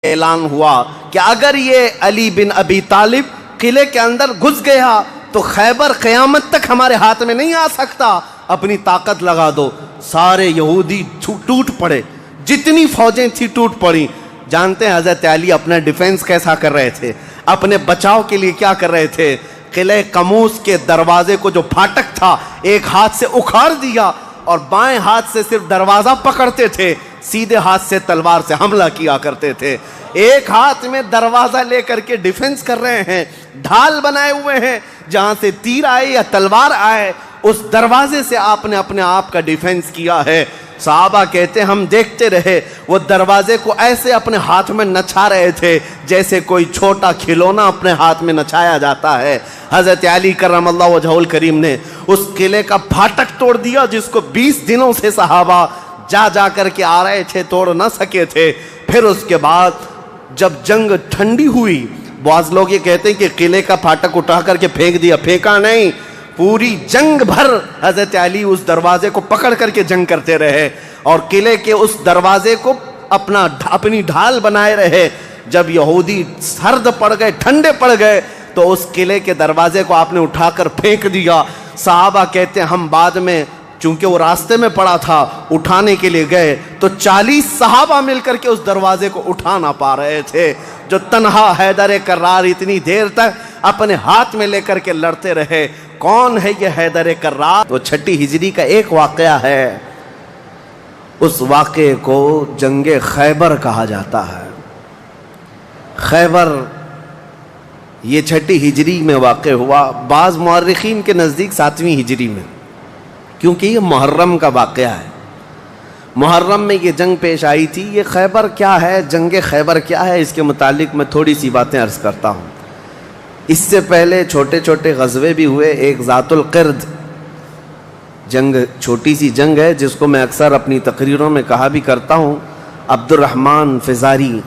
اعلان ہوا کہ اگر یہ علی بن ابی طالب قلعے کے اندر گھس گیا تو خیبر قیامت تک ہمارے ہاتھ میں نہیں آ سکتا، اپنی طاقت لگا دو۔ سارے یہودی ٹوٹ پڑے، جتنی فوجیں تھی ٹوٹ پڑی۔ جانتے ہیں حضرت علی اپنا ڈیفنس کیسا کر رہے تھے، اپنے بچاؤ کے لیے کیا کر رہے تھے؟ قلعہ قموس کے دروازے کو جو پھاٹک تھا ایک ہاتھ سے اکھاڑ دیا اور بائیں ہاتھ سے صرف دروازہ پکڑتے تھے، سیدھے ہاتھ سے تلوار سے حملہ کیا کرتے تھے۔ ایک ہاتھ میں دروازہ لے کر کے ڈیفنس کر رہے ہیں، ڈھال بنائے ہوئے ہیں، جہاں سے تیر آئے یا تلوار آئے اس دروازے سے آپ نے اپنے آپ کا ڈیفنس کیا ہے۔ صحابہ کہتے ہیں ہم دیکھتے رہے، وہ دروازے کو ایسے اپنے ہاتھ میں نچا رہے تھے جیسے کوئی چھوٹا کھلونا اپنے ہاتھ میں نچایا جاتا ہے۔ حضرت علی کرم اللہ وجہہ الکریم نے اس قلعے کا پھاٹک توڑ دیا جس کو 20 دنوں سے صحابہ جا کر کے آ رہے تھے، توڑ نہ سکے تھے۔ پھر اس کے بعد جب جنگ ٹھنڈی ہوئی، بعض لوگ یہ کہتے ہیں کہ قلعے کا پھاٹک اٹھا کر کے پھینک دیا، پھینکا نہیں، پوری جنگ بھر حضرت علی اس دروازے کو پکڑ کر کے جنگ کرتے رہے اور قلعے کے اس دروازے کو اپنی ڈھال بنائے رہے۔ جب یہودی سرد پڑ گئے، ٹھنڈے پڑ گئے تو اس قلعے کے دروازے کو آپ نے اٹھا کر پھینک دیا۔ صحابہ کہتے ہیں ہم بعد میں، چونکہ وہ راستے میں پڑا تھا، اٹھانے کے لیے گئے تو 40 صحابہ مل کر کے اس دروازے کو اٹھا نہ پا رہے تھے۔ جو تنہا حیدر کرار اتنی دیر تک اپنے ہاتھ میں لے کر کے لڑتے رہے۔ کون ہے یہ حیدر کرار؟ وہ 6 ہجری کا ایک واقعہ ہے، اس واقعے کو جنگ خیبر کہا جاتا ہے۔ خیبر یہ 6 ہجری میں واقع ہوا، بعض مورخین کے نزدیک 7ویں ہجری میں، کیونکہ یہ محرم کا واقعہ ہے۔ محرم میں یہ جنگ پیش آئی تھی۔ یہ خیبر کیا ہے، جنگ خیبر کیا ہے، اس کے متعلق میں تھوڑی سی باتیں عرض کرتا ہوں۔ اس سے پہلے چھوٹے چھوٹے غزوے بھی ہوئے۔ ایک ذات القرد جنگ، چھوٹی سی جنگ ہے جس کو میں اکثر اپنی تقریروں میں کہا بھی کرتا ہوں۔ عبد الرحمن فزاری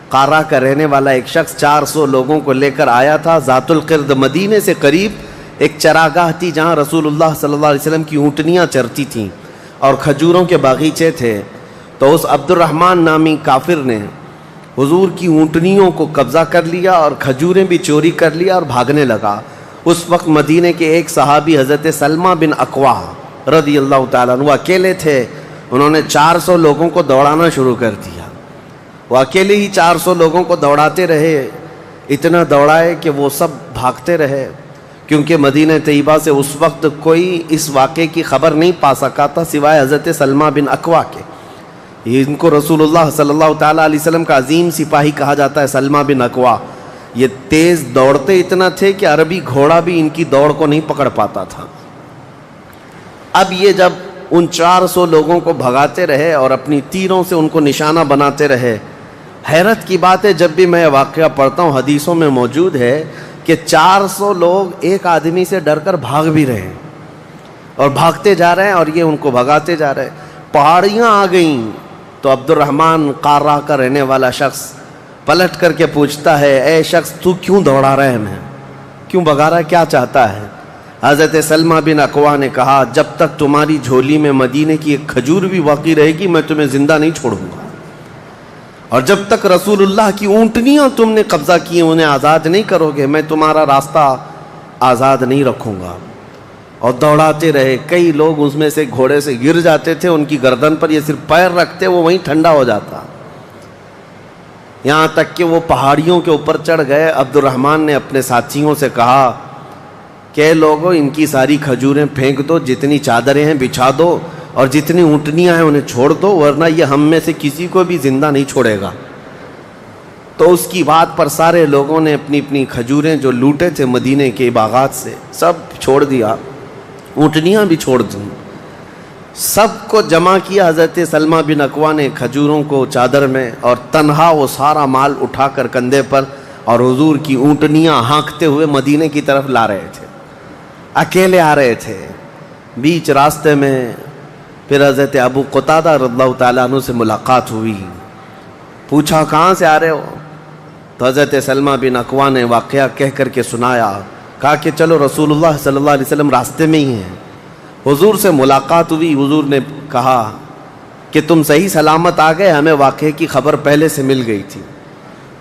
قارہ کا رہنے والا ایک شخص 400 لوگوں کو لے کر آیا تھا ذات القرد۔ مدینے سے قریب ایک چراگاہ تھی جہاں رسول اللہ صلی اللہ علیہ وسلم کی اونٹنیاں چرتی تھیں اور کھجوروں کے باغیچے تھے۔ تو اس عبد الرحمن نامی کافر نے حضور کی اونٹنیوں کو قبضہ کر لیا اور کھجوریں بھی چوری کر لیا اور بھاگنے لگا۔ اس وقت مدینے کے ایک صحابی حضرت سلمہ بن اکوا رضی اللہ تعالیٰ عنہ اکیلے تھے۔ انہوں نے 400 لوگوں کو دوڑانا شروع کر دیا۔ وہ اکیلے ہی 400 لوگوں کو دوڑاتے رہے، اتنا دوڑائے کہ وہ سب بھاگتے رہے، کیونکہ مدینہ طیبہ سے اس وقت کوئی اس واقعے کی خبر نہیں پا سکا تھا سوائے حضرت سلمہ بن اکوا کے۔ ان کو رسول اللہ صلی اللہ تعالیٰ علیہ وسلم کا عظیم سپاہی کہا جاتا ہے، سلمہ بن اکوا۔ یہ تیز دوڑتے اتنا تھے کہ عربی گھوڑا بھی ان کی دوڑ کو نہیں پکڑ پاتا تھا۔ اب یہ جب ان 400 لوگوں کو بھگاتے رہے اور اپنی تیروں سے ان کو نشانہ بناتے رہے، حیرت کی بات ہے جب بھی میں واقعہ پڑھتا ہوں حدیثوں میں موجود ہے کہ 400 لوگ ایک آدمی سے ڈر کر بھاگ بھی رہے ہیں اور بھاگتے جا رہے ہیں اور یہ ان کو بھگاتے جا رہے ہیں۔ پہاڑیاں آ گئیں تو عبد الرحمن قارہ کا رہنے والا شخص پلٹ کر کے پوچھتا ہے، اے شخص تو کیوں دوڑا رہا ہے، ہمیں کیوں بھگا رہا ہے، کیا چاہتا ہے؟ حضرت سلمہ بن اکوا نے کہا جب تک تمہاری جھولی میں مدینے کی ایک کھجور بھی باقی رہے گی میں تمہیں زندہ نہیں چھوڑوں گا، اور جب تک رسول اللہ کی اونٹنیاں تم نے قبضہ کی انہیں آزاد نہیں کرو گے میں تمہارا راستہ آزاد نہیں رکھوں گا۔ اور دوڑاتے رہے۔ کئی لوگ اس میں سے گھوڑے سے گر جاتے تھے، ان کی گردن پر یہ صرف پیر رکھتے وہ وہیں ٹھنڈا ہو جاتا، یہاں تک کہ وہ پہاڑیوں کے اوپر چڑھ گئے۔ عبد الرحمن نے اپنے ساتھیوں سے کہا کہ لوگوں ان کی ساری کھجوریں پھینک دو، جتنی چادریں ہیں بچھا دو اور جتنی اونٹنیاں ہیں انہیں چھوڑ دو، ورنہ یہ ہم میں سے کسی کو بھی زندہ نہیں چھوڑے گا۔ تو اس کی بات پر سارے لوگوں نے اپنی اپنی کھجوریں جو لوٹے تھے مدینے کے باغات سے سب چھوڑ دیا، اونٹنیاں بھی چھوڑ دیں، سب کو جمع کیا۔ حضرت سلمہ بن اکوا نے کھجوروں کو چادر میں اور تنہا وہ سارا مال اٹھا کر کندھے پر اور حضور کی اونٹنیاں ہانکتے ہوئے مدینے کی طرف لا رہے تھے، اکیلے آ رہے تھے۔ بیچ راستے میں پھر حضرت ابو قتادہ رضی اللہ تعالیٰ عنہ سے ملاقات ہوئی، پوچھا کہاں سے آ رہے ہو؟ تو حضرت سلمہ بن اکوا نے واقعہ کہہ کر کے سنایا، کہا کہ چلو رسول اللہ صلی اللہ علیہ وسلم راستے میں ہی ہیں۔ حضور سے ملاقات ہوئی، حضور نے کہا کہ تم صحیح سلامت آ گئے، ہمیں واقعے کی خبر پہلے سے مل گئی تھی۔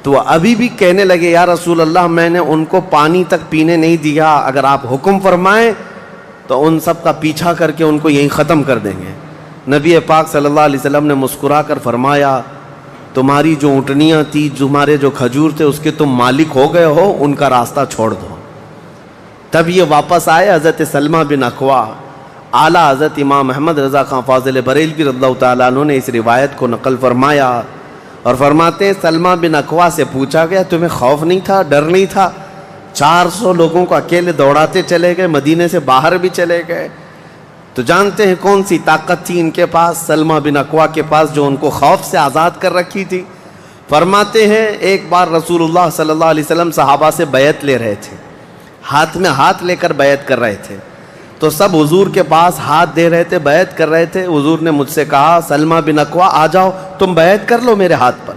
تو ابھی بھی کہنے لگے یا رسول اللہ میں نے ان کو پانی تک پینے نہیں دیا، اگر آپ حکم فرمائیں تو ان سب کا پیچھا کر کے ان کو یہیں ختم کر دیں گے۔ نبی پاک صلی اللہ علیہ وسلم نے مسکرا کر فرمایا تمہاری جو اونٹنیاں تھی، تمہارے جو کھجور تھے، اس کے تم مالک ہو گئے ہو، ان کا راستہ چھوڑ دو۔ تب یہ واپس آئے حضرت سلمہ بن اکوع۔ اعلیٰ حضرت امام احمد رضا خان فاضل بریلوی رضی اللہ تعالیٰ عنہ نے اس روایت کو نقل فرمایا اور فرماتے ہیں سلمہ بن اکوع سے پوچھا گیا تمہیں خوف نہیں تھا، ڈر نہیں تھا؟ 400 لوگوں کو اکیلے دوڑاتے چلے گئے، مدینے سے باہر بھی چلے گئے۔ تو جانتے ہیں کون سی طاقت تھی ان کے پاس، سلمہ بن اکوع کے پاس، جو ان کو خوف سے آزاد کر رکھی تھی۔ فرماتے ہیں ایک بار رسول اللہ صلی اللہ علیہ وسلم صحابہ سے بیعت لے رہے تھے، ہاتھ میں ہاتھ لے کر بیعت کر رہے تھے، تو سب حضور کے پاس ہاتھ دے رہے تھے، بیعت کر رہے تھے۔ حضور نے مجھ سے کہا سلمہ بن اکوع آ جاؤ، تم بیعت کر لو میرے ہاتھ پر۔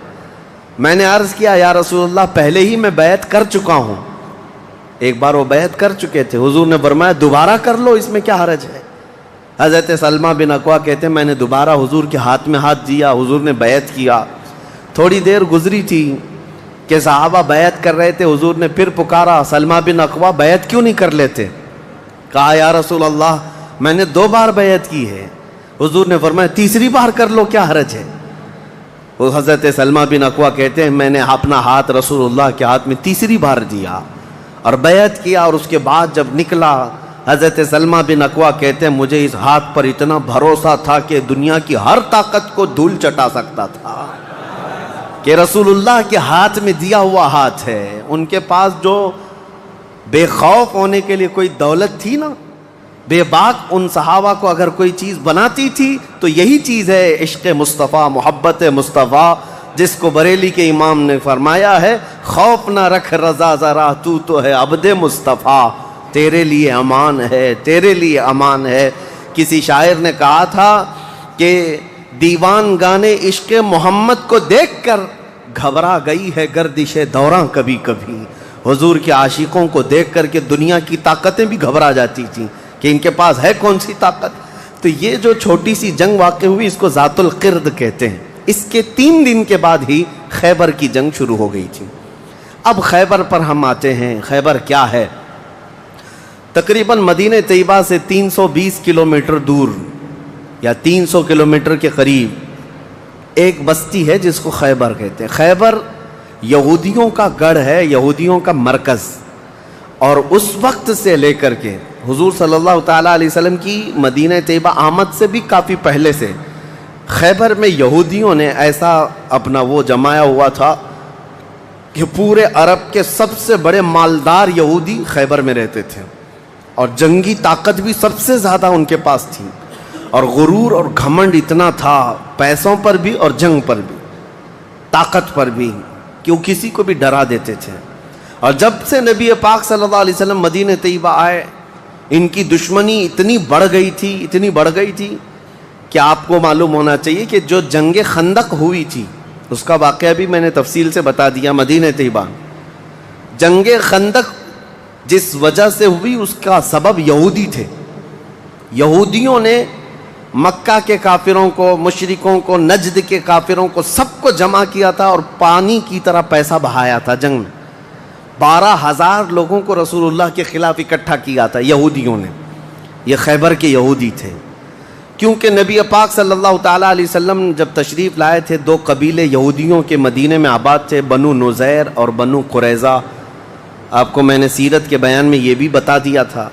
میں نے عرض کیا یا رسول اللہ پہلے ہی میں بیعت کر چکا ہوں۔ ایک بار وہ بیعت کر چکے تھے، حضور نے فرمایا دوبارہ کر لو، اس میں کیا حرج ہے؟ حضرت سلمہ بن اکوع کہتے ہیں میں نے دوبارہ حضور کے ہاتھ میں ہاتھ دیا، حضور نے بیعت کیا۔ تھوڑی دیر گزری تھی کہ صحابہ بیعت کر رہے تھے، حضور نے پھر پکارا سلمہ بن اکوع بیعت کیوں نہیں کر لیتے؟ کہا یا رسول اللہ میں نے 2 بار بیعت کی ہے۔ حضور نے فرمایا تیسری بار کر لو، کیا حرج ہے؟ وہ حضرت سلمہ بن اکوع کہتے ہیں میں نے اپنا ہاتھ رسول اللہ کے ہاتھ میں تیسری بار دیا اور بیعت کیا، اور اس کے بعد جب نکلا حضرت سلمہ بن اکوع کہتے ہیں مجھے اس ہاتھ پر اتنا بھروسہ تھا کہ دنیا کی ہر طاقت کو دھول چٹا سکتا تھا، کہ رسول اللہ کے ہاتھ میں دیا ہوا ہاتھ ہے۔ ان کے پاس جو بے خوف ہونے کے لیے کوئی دولت تھی نا، بے باک ان صحابہ کو اگر کوئی چیز بناتی تھی تو یہی چیز ہے عشق مصطفیٰ، محبت مصطفیٰ، جس کو بریلی کے امام نے فرمایا ہے خوف نہ رکھ رضا ذرا تو ہے عبد مصطفیٰ، تیرے لیے امان ہے، تیرے لیے امان ہے۔ کسی شاعر نے کہا تھا کہ دیوان گانے عشق محمد کو دیکھ کر گھبرا گئی ہے گردش دوراں کبھی کبھی۔ حضور کے عاشقوں کو دیکھ کر کے دنیا کی طاقتیں بھی گھبرا جاتی تھیں کہ ان کے پاس ہے کون سی طاقت۔ تو یہ جو چھوٹی سی جنگ واقع ہوئی اس کو ذات القرد کہتے ہیں۔ اس کے 3 دن کے بعد ہی خیبر کی جنگ شروع ہو گئی تھی۔ اب خیبر پر ہم آتے ہیں۔ خیبر کیا ہے؟ تقریباً مدینہ طیبہ سے 320 کلومیٹر دور یا 300 کلومیٹر کے قریب ایک بستی ہے جس کو خیبر کہتے ہیں۔ خیبر یہودیوں کا گڑھ ہے، یہودیوں کا مرکز، اور اس وقت سے لے کر کے حضور صلی اللہ تعالیٰ علیہ وسلم کی مدینہ طیبہ آمد سے بھی کافی پہلے سے خیبر میں یہودیوں نے ایسا اپنا وہ جمایا ہوا تھا کہ پورے عرب کے سب سے بڑے مالدار یہودی خیبر میں رہتے تھے، اور جنگی طاقت بھی سب سے زیادہ ان کے پاس تھی، اور غرور اور گھمنڈ اتنا تھا، پیسوں پر بھی اور جنگ پر بھی، طاقت پر بھی، کہ وہ کسی کو بھی ڈرا دیتے تھے۔ اور جب سے نبی پاک صلی اللہ علیہ وسلم مدینہ طیبہ آئے ان کی دشمنی اتنی بڑھ گئی تھی کہ آپ کو معلوم ہونا چاہیے کہ جو جنگ خندق ہوئی تھی اس کا واقعہ بھی میں نے تفصیل سے بتا دیا۔ مدینہ طیبہ جنگ خندق جس وجہ سے ہوئی اس کا سبب یہودی تھے۔ یہودیوں نے مکہ کے کافروں کو، مشرکوں کو، نجد کے کافروں کو سب کو جمع کیا تھا اور پانی کی طرح پیسہ بہایا تھا جنگ میں۔ 12,000 لوگوں کو رسول اللہ کے خلاف اکٹھا کیا تھا یہودیوں نے۔ یہ خیبر کے یہودی تھے، کیونکہ نبی پاک صلی اللہ تعالیٰ علیہ وسلم جب تشریف لائے تھے 2 قبیلے یہودیوں کے مدینے میں آباد تھے، بنو نذیر اور بنو قریظہ۔ آپ کو میں نے سیرت کے بیان میں یہ بھی بتا دیا تھا،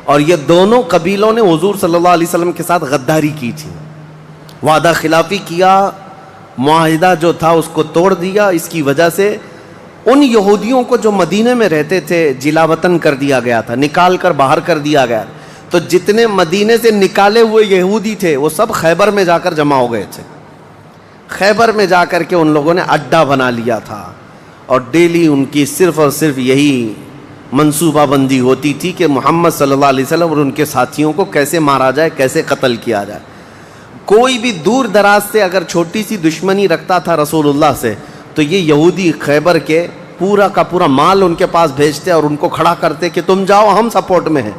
اور یہ دونوں قبیلوں نے حضور صلی اللہ علیہ وسلم کے ساتھ غداری کی تھی، وعدہ خلافی کیا، معاہدہ جو تھا اس کو توڑ دیا۔ اس کی وجہ سے ان یہودیوں کو جو مدینے میں رہتے تھے جلا وطن کر دیا گیا تھا، نکال کر باہر کر دیا گیا۔ تو جتنے مدینے سے نکالے ہوئے یہودی تھے وہ سب خیبر میں جا کر جمع ہو گئے تھے۔ خیبر میں جا کر کے ان لوگوں نے اڈا بنا لیا تھا، اور ڈیلی ان کی صرف اور صرف یہی منصوبہ بندی ہوتی تھی کہ محمد صلی اللہ علیہ وسلم اور ان کے ساتھیوں کو کیسے مارا جائے، کیسے قتل کیا جائے۔ کوئی بھی دور دراز سے اگر چھوٹی سی دشمنی رکھتا تھا رسول اللہ سے تو یہ یہودی خیبر کے پورا کا پورا مال ان کے پاس بھیجتے اور ان کو کھڑا کرتے کہ تم جاؤ، ہم سپورٹ میں ہیں،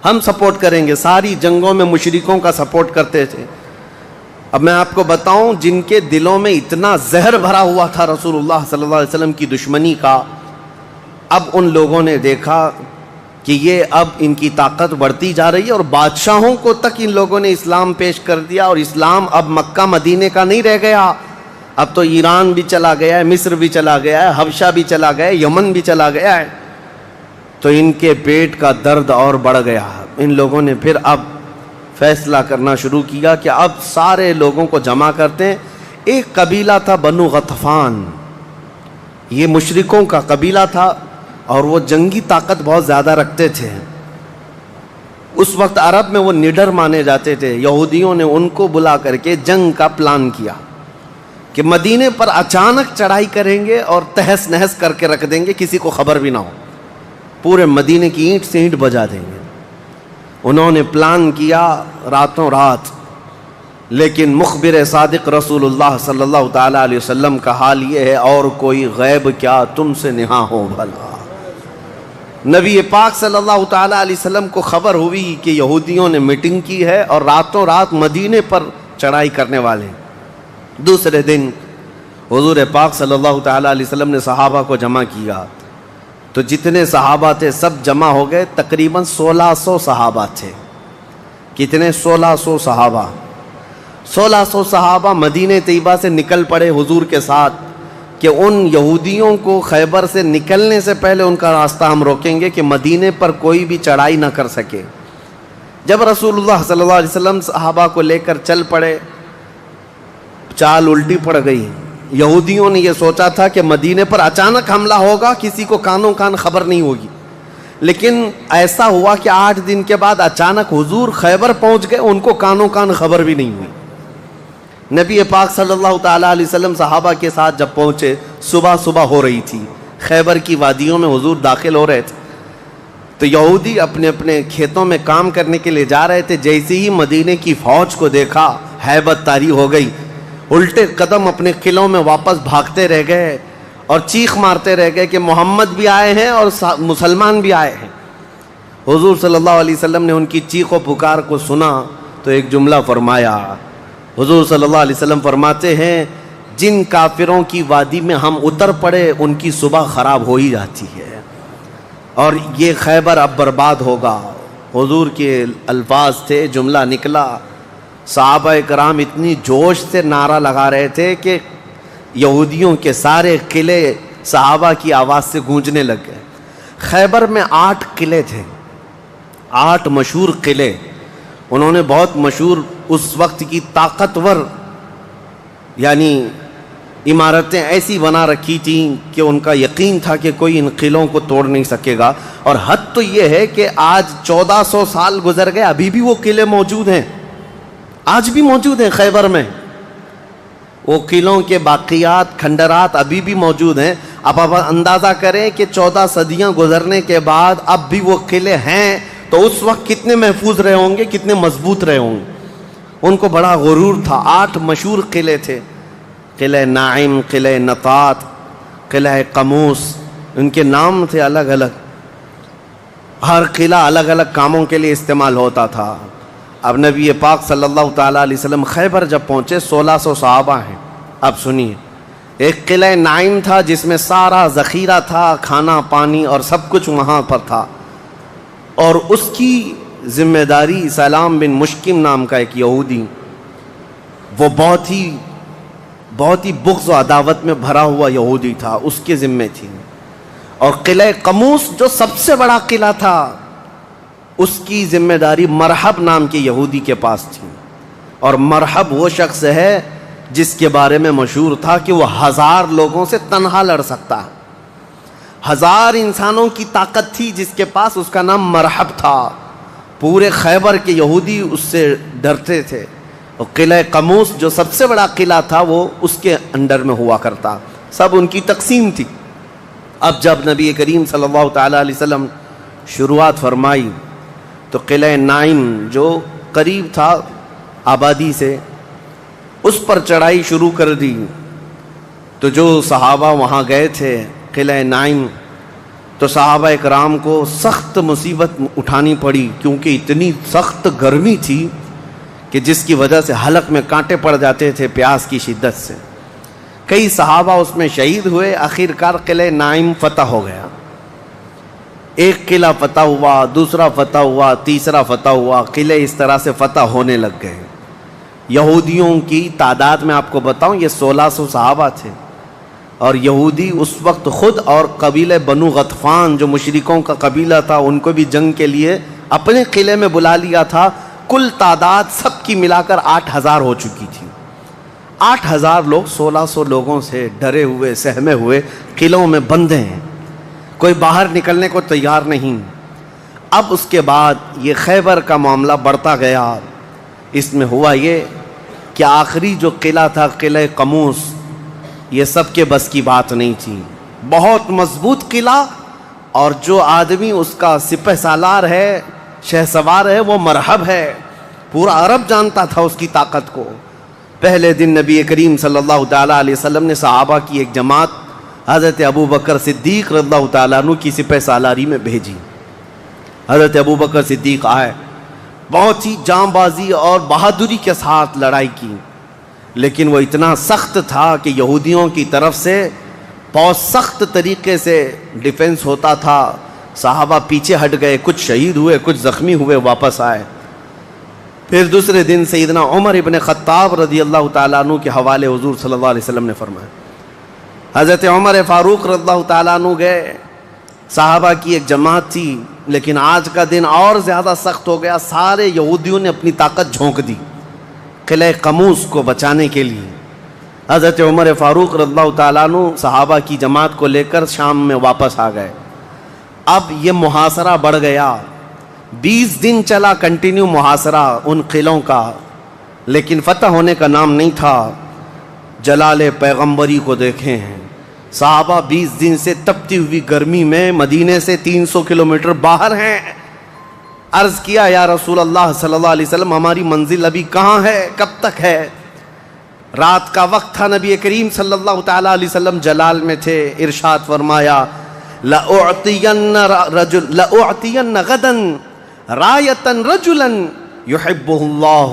ہم سپورٹ کریں گے۔ ساری جنگوں میں مشرکوں کا سپورٹ کرتے تھے۔ اب میں آپ کو بتاؤں جن کے دلوں میں اتنا زہر بھرا ہوا تھا رسول اللہ صلی اللہ علیہ وسلم کی دشمنی کا، اب ان لوگوں نے دیکھا کہ یہ اب ان کی طاقت بڑھتی جا رہی ہے، اور بادشاہوں کو تک ان لوگوں نے اسلام پیش کر دیا، اور اسلام اب مکہ مدینے کا نہیں رہ گیا، اب تو ایران بھی چلا گیا ہے، مصر بھی چلا گیا ہے، حبشہ بھی چلا گیا ہے، یمن بھی چلا گیا ہے۔ تو ان کے پیٹ کا درد اور بڑھ گیا۔ ان لوگوں نے پھر اب فیصلہ کرنا شروع کیا کہ اب سارے لوگوں کو جمع کرتے ہیں۔ ایک قبیلہ تھا بنو غطفان، یہ مشرکوں کا قبیلہ تھا، اور وہ جنگی طاقت بہت زیادہ رکھتے تھے۔ اس وقت عرب میں وہ نڈر مانے جاتے تھے۔ یہودیوں نے ان کو بلا کر کے جنگ کا پلان کیا کہ مدینے پر اچانک چڑھائی کریں گے اور تہس نہس کر کے رکھ دیں گے، کسی کو خبر بھی نہ ہو، پورے مدینے کی اینٹ سے اینٹ بجا دیں گے۔ انہوں نے پلان کیا راتوں رات، لیکن مخبر صادق رسول اللہ صلی اللہ تعالیٰ علیہ وسلم کا حال یہ ہے، اور کوئی غیب کیا تم سے نہاں ہو بھلا۔ نبی پاک صلی اللہ تعالیٰ علیہ وسلم کو خبر ہوئی کہ یہودیوں نے میٹنگ کی ہے اور راتوں رات مدینے پر چڑھائی کرنے والے ہیں۔ دوسرے دن حضور پاک صلی اللہ تعالیٰ علیہ وسلم نے صحابہ کو جمع کیا، تو جتنے صحابہ تھے سب جمع ہو گئے، تقریباً 1600 صحابہ تھے۔ کتنے؟ 1600 صحابہ۔ 1600 صحابہ مدینہ طیبہ سے نکل پڑے حضور کے ساتھ کہ ان یہودیوں کو خیبر سے نکلنے سے پہلے ان کا راستہ ہم روکیں گے کہ مدینے پر کوئی بھی چڑھائی نہ کر سکے۔ جب رسول اللہ صلی اللہ علیہ وسلم صحابہ کو لے کر چل پڑے، چال الٹی پڑ گئی۔ یہودیوں نے یہ سوچا تھا کہ مدینے پر اچانک حملہ ہوگا، کسی کو کانوں کان خبر نہیں ہوگی، لیکن ایسا ہوا کہ 8 دن کے بعد اچانک حضور خیبر پہنچ گئے، ان کو کانوں کان خبر بھی نہیں ہوئی۔ نبی پاک صلی اللہ تعالیٰ علیہ وسلم صحابہ کے ساتھ جب پہنچے، صبح ہو رہی تھی، خیبر کی وادیوں میں حضور داخل ہو رہے تھے، تو یہودی اپنے اپنے کھیتوں میں کام کرنے کے لیے جا رہے تھے۔ جیسے ہی مدینے کی فوج کو دیکھا، ہیبت طاری ہو گئی، الٹے قدم اپنے قلعوں میں واپس بھاگتے رہ گئے اور چیخ مارتے رہ گئے کہ محمد بھی آئے ہیں اور مسلمان بھی آئے ہیں۔ حضور صلی اللہ علیہ وسلم نے ان کی چیخ و پکار کو سنا تو ایک جملہ فرمایا۔ حضور صلی اللہ علیہ وسلم فرماتے ہیں، جن کافروں کی وادی میں ہم اتر پڑے ان کی صبح خراب ہو ہی جاتی ہے، اور یہ خیبر اب برباد ہوگا۔ حضور کے الفاظ تھے، جملہ نکلا۔ صحابہ کرام اتنی جوش سے نعرہ لگا رہے تھے کہ یہودیوں کے سارے قلعے صحابہ کی آواز سے گونجنے لگ گئے۔ خیبر میں 8 قلعے تھے، 8 مشہور قلعے۔ انہوں نے بہت مشہور اس وقت کی طاقتور یعنی عمارتیں ایسی بنا رکھی تھیں کہ ان کا یقین تھا کہ کوئی ان قلعوں کو توڑ نہیں سکے گا۔ اور حد تو یہ ہے کہ آج 1400 سال گزر گئے، ابھی بھی وہ قلعے موجود ہیں، آج بھی موجود ہیں خیبر میں۔ وہ قلعوں کے باقیات، کھنڈرات ابھی بھی موجود ہیں۔ اب آپ اندازہ کریں کہ 14 صدیاں گزرنے کے بعد اب بھی وہ قلعے ہیں، تو اس وقت کتنے محفوظ رہے ہوں گے، کتنے مضبوط رہے ہوں گے۔ ان کو بڑا غرور تھا۔ 8 مشہور قلعے تھے، قلعہ ناعم، قلعہ نطات، قلعہ قموس، ان کے نام تھے الگ الگ۔ ہر قلعہ الگ الگ کاموں کے لیے استعمال ہوتا تھا۔ اب نبی پاک صلی اللہ تعالیٰ علیہ وسلم خیبر جب پہنچے، 1600 صحابہ ہیں۔ اب سنیے، ایک قلعہ ناعم تھا جس میں سارا ذخیرہ تھا، کھانا پانی اور سب کچھ وہاں پر تھا، اور اس کی ذمہ داری سلام بن مشکم نام کا ایک یہودی، وہ بہت ہی بغض و عداوت میں بھرا ہوا یہودی تھا، اس کے ذمے تھی۔ اور قلعہ قموس جو سب سے بڑا قلعہ تھا، اس کی ذمہ داری مرحب نام کے یہودی کے پاس تھی۔ اور مرحب وہ شخص ہے جس کے بارے میں مشہور تھا کہ وہ 1000 لوگوں سے تنہا لڑ سکتا ہے۔ 1000 انسانوں کی طاقت تھی جس کے پاس، اس کا نام مرحب تھا۔ پورے خیبر کے یہودی اس سے ڈرتے تھے۔ اور قلعہ قموس جو سب سے بڑا قلعہ تھا، وہ اس کے انڈر میں ہوا کرتا، سب ان کی تقسیم تھی۔ اب جب نبی کریم صلی اللہ تعالیٰ علیہ وسلم شروعات فرمائی تو قلعہ ناعم جو قریب تھا آبادی سے، اس پر چڑھائی شروع کر دی۔ تو جو صحابہ وہاں گئے تھے قلعہ ناعم، تو صحابہ اکرام کو سخت مصیبت اٹھانی پڑی، کیونکہ اتنی سخت گرمی تھی کہ جس کی وجہ سے حلق میں کانٹے پڑ جاتے تھے پیاس کی شدت سے. کئی صحابہ اس میں شہید ہوئے. آخر کار قلعہ نائم فتح ہو گیا. ایک قلعہ فتح ہوا, دوسرا فتح ہوا, تیسرا فتح ہوا. قلعے اس طرح سے فتح ہونے لگ گئے. یہودیوں کی تعداد میں آپ کو بتاؤں, یہ 1600 صحابہ تھے, اور یہودی اس وقت خود اور قبیلہ بنو غطفان جو مشرکوں کا قبیلہ تھا ان کو بھی جنگ کے لیے اپنے قلعے میں بلا لیا تھا. کل تعداد سب کی ملا کر 8000 ہو چکی تھی. 8000 لوگ 1600 لوگوں سے ڈرے ہوئے سہمے ہوئے قلعوں میں بندے ہیں, کوئی باہر نکلنے کو تیار نہیں. اب اس کے بعد یہ خیبر کا معاملہ بڑھتا گیا. اس میں ہوا یہ کہ آخری جو قلعہ تھا قلعہ قموس, یہ سب کے بس کی بات نہیں تھی. بہت مضبوط قلعہ, اور جو آدمی اس کا سپہ سالار ہے, شہ سوار ہے, وہ مرحب ہے. پورا عرب جانتا تھا اس کی طاقت کو. پہلے دن نبی کریم صلی اللہ تعالیٰ علیہ وسلم نے صحابہ کی ایک جماعت حضرت ابو بکر صدیق رضی اللہ تعالیٰ عنہ کی سپہ سالاری میں بھیجی. حضرت ابو بکر صدیق آئے, بہت ہی جاں بازی اور بہادری کے ساتھ لڑائی کی, لیکن وہ اتنا سخت تھا کہ یہودیوں کی طرف سے بہت سخت طریقے سے ڈیفنس ہوتا تھا. صحابہ پیچھے ہٹ گئے, کچھ شہید ہوئے, کچھ زخمی ہوئے, واپس آئے. پھر دوسرے دن سیدنا عمر ابن خطاب رضی اللہ تعالیٰ عنہ کے حوالے حضور صلی اللہ علیہ وسلم نے فرمایا. حضرت عمر فاروق رضی اللہ تعالیٰ عنہ گئے. صحابہ کی ایک جماعت تھی, لیکن آج کا دن اور زیادہ سخت ہو گیا. سارے یہودیوں نے اپنی طاقت جھونک دی قلعہ قموس کو بچانے کے لیے. حضرت عمر فاروق رضی اللہ تعالیٰ عنہ صحابہ کی جماعت کو لے کر شام میں واپس آ گئے. اب یہ محاصرہ بڑھ گیا. 20 دن چلا کنٹینیو محاصرہ ان قلعوں کا, لیکن فتح ہونے کا نام نہیں تھا. جلال پیغمبری کو دیکھیں ہیں, صحابہ 20 دن سے تپتی ہوئی گرمی میں مدینے سے 300 کلومیٹر باہر ہیں. عرض کیا یا رسول اللہ صلی اللہ علیہ وسلم, ہماری منزل ابھی کہاں ہے, کب تک ہے؟ رات کا وقت تھا. نبی کریم صلی اللہ تعالیٰ علیہ وسلم جلال میں تھے. ارشاد فرمایا لَأُعْطِيَنَّ غَدًا رَایَةً رَجُلًا يُحِبُّهُ اللَّهُ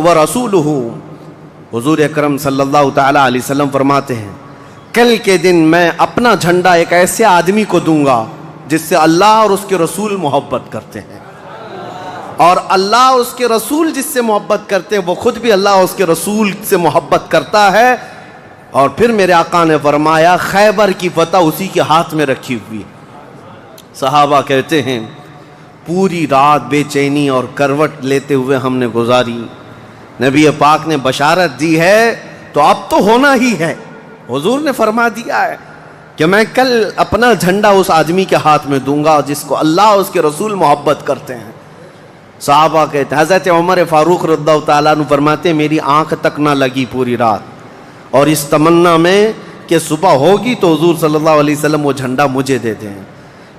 وَرَسُولُهُ. حضور اکرم صلی اللہ تعالیٰ علیہ وسلم فرماتے ہیں, کل کے دن میں اپنا جھنڈا ایک ایسے آدمی کو دوں گا جس سے اللہ اور اس کے رسول محبت کرتے ہیں, اور اللہ اور اس کے رسول جس سے محبت کرتے ہیں وہ خود بھی اللہ اور اس کے رسول سے محبت کرتا ہے. اور پھر میرے آقا نے فرمایا خیبر کی فتح اسی کے ہاتھ میں رکھی ہوئی. صحابہ کہتے ہیں پوری رات بے چینی اور کروٹ لیتے ہوئے ہم نے گزاری. نبی پاک نے بشارت دی ہے تو اب تو ہونا ہی ہے. حضور نے فرما دیا ہے کہ میں کل اپنا جھنڈا اس آدمی کے ہاتھ میں دوں گا جس کو اللہ اور اس کے رسول محبت کرتے ہیں. صحابہ کہتے ہیں, حضرت عمر فاروق رضی اللہ تعالیٰ عنہ فرماتے ہیں میری آنکھ تک نہ لگی پوری رات, اور اس تمنا میں کہ صبح ہوگی تو حضور صلی اللہ علیہ وسلم وہ جھنڈا مجھے دے دیں.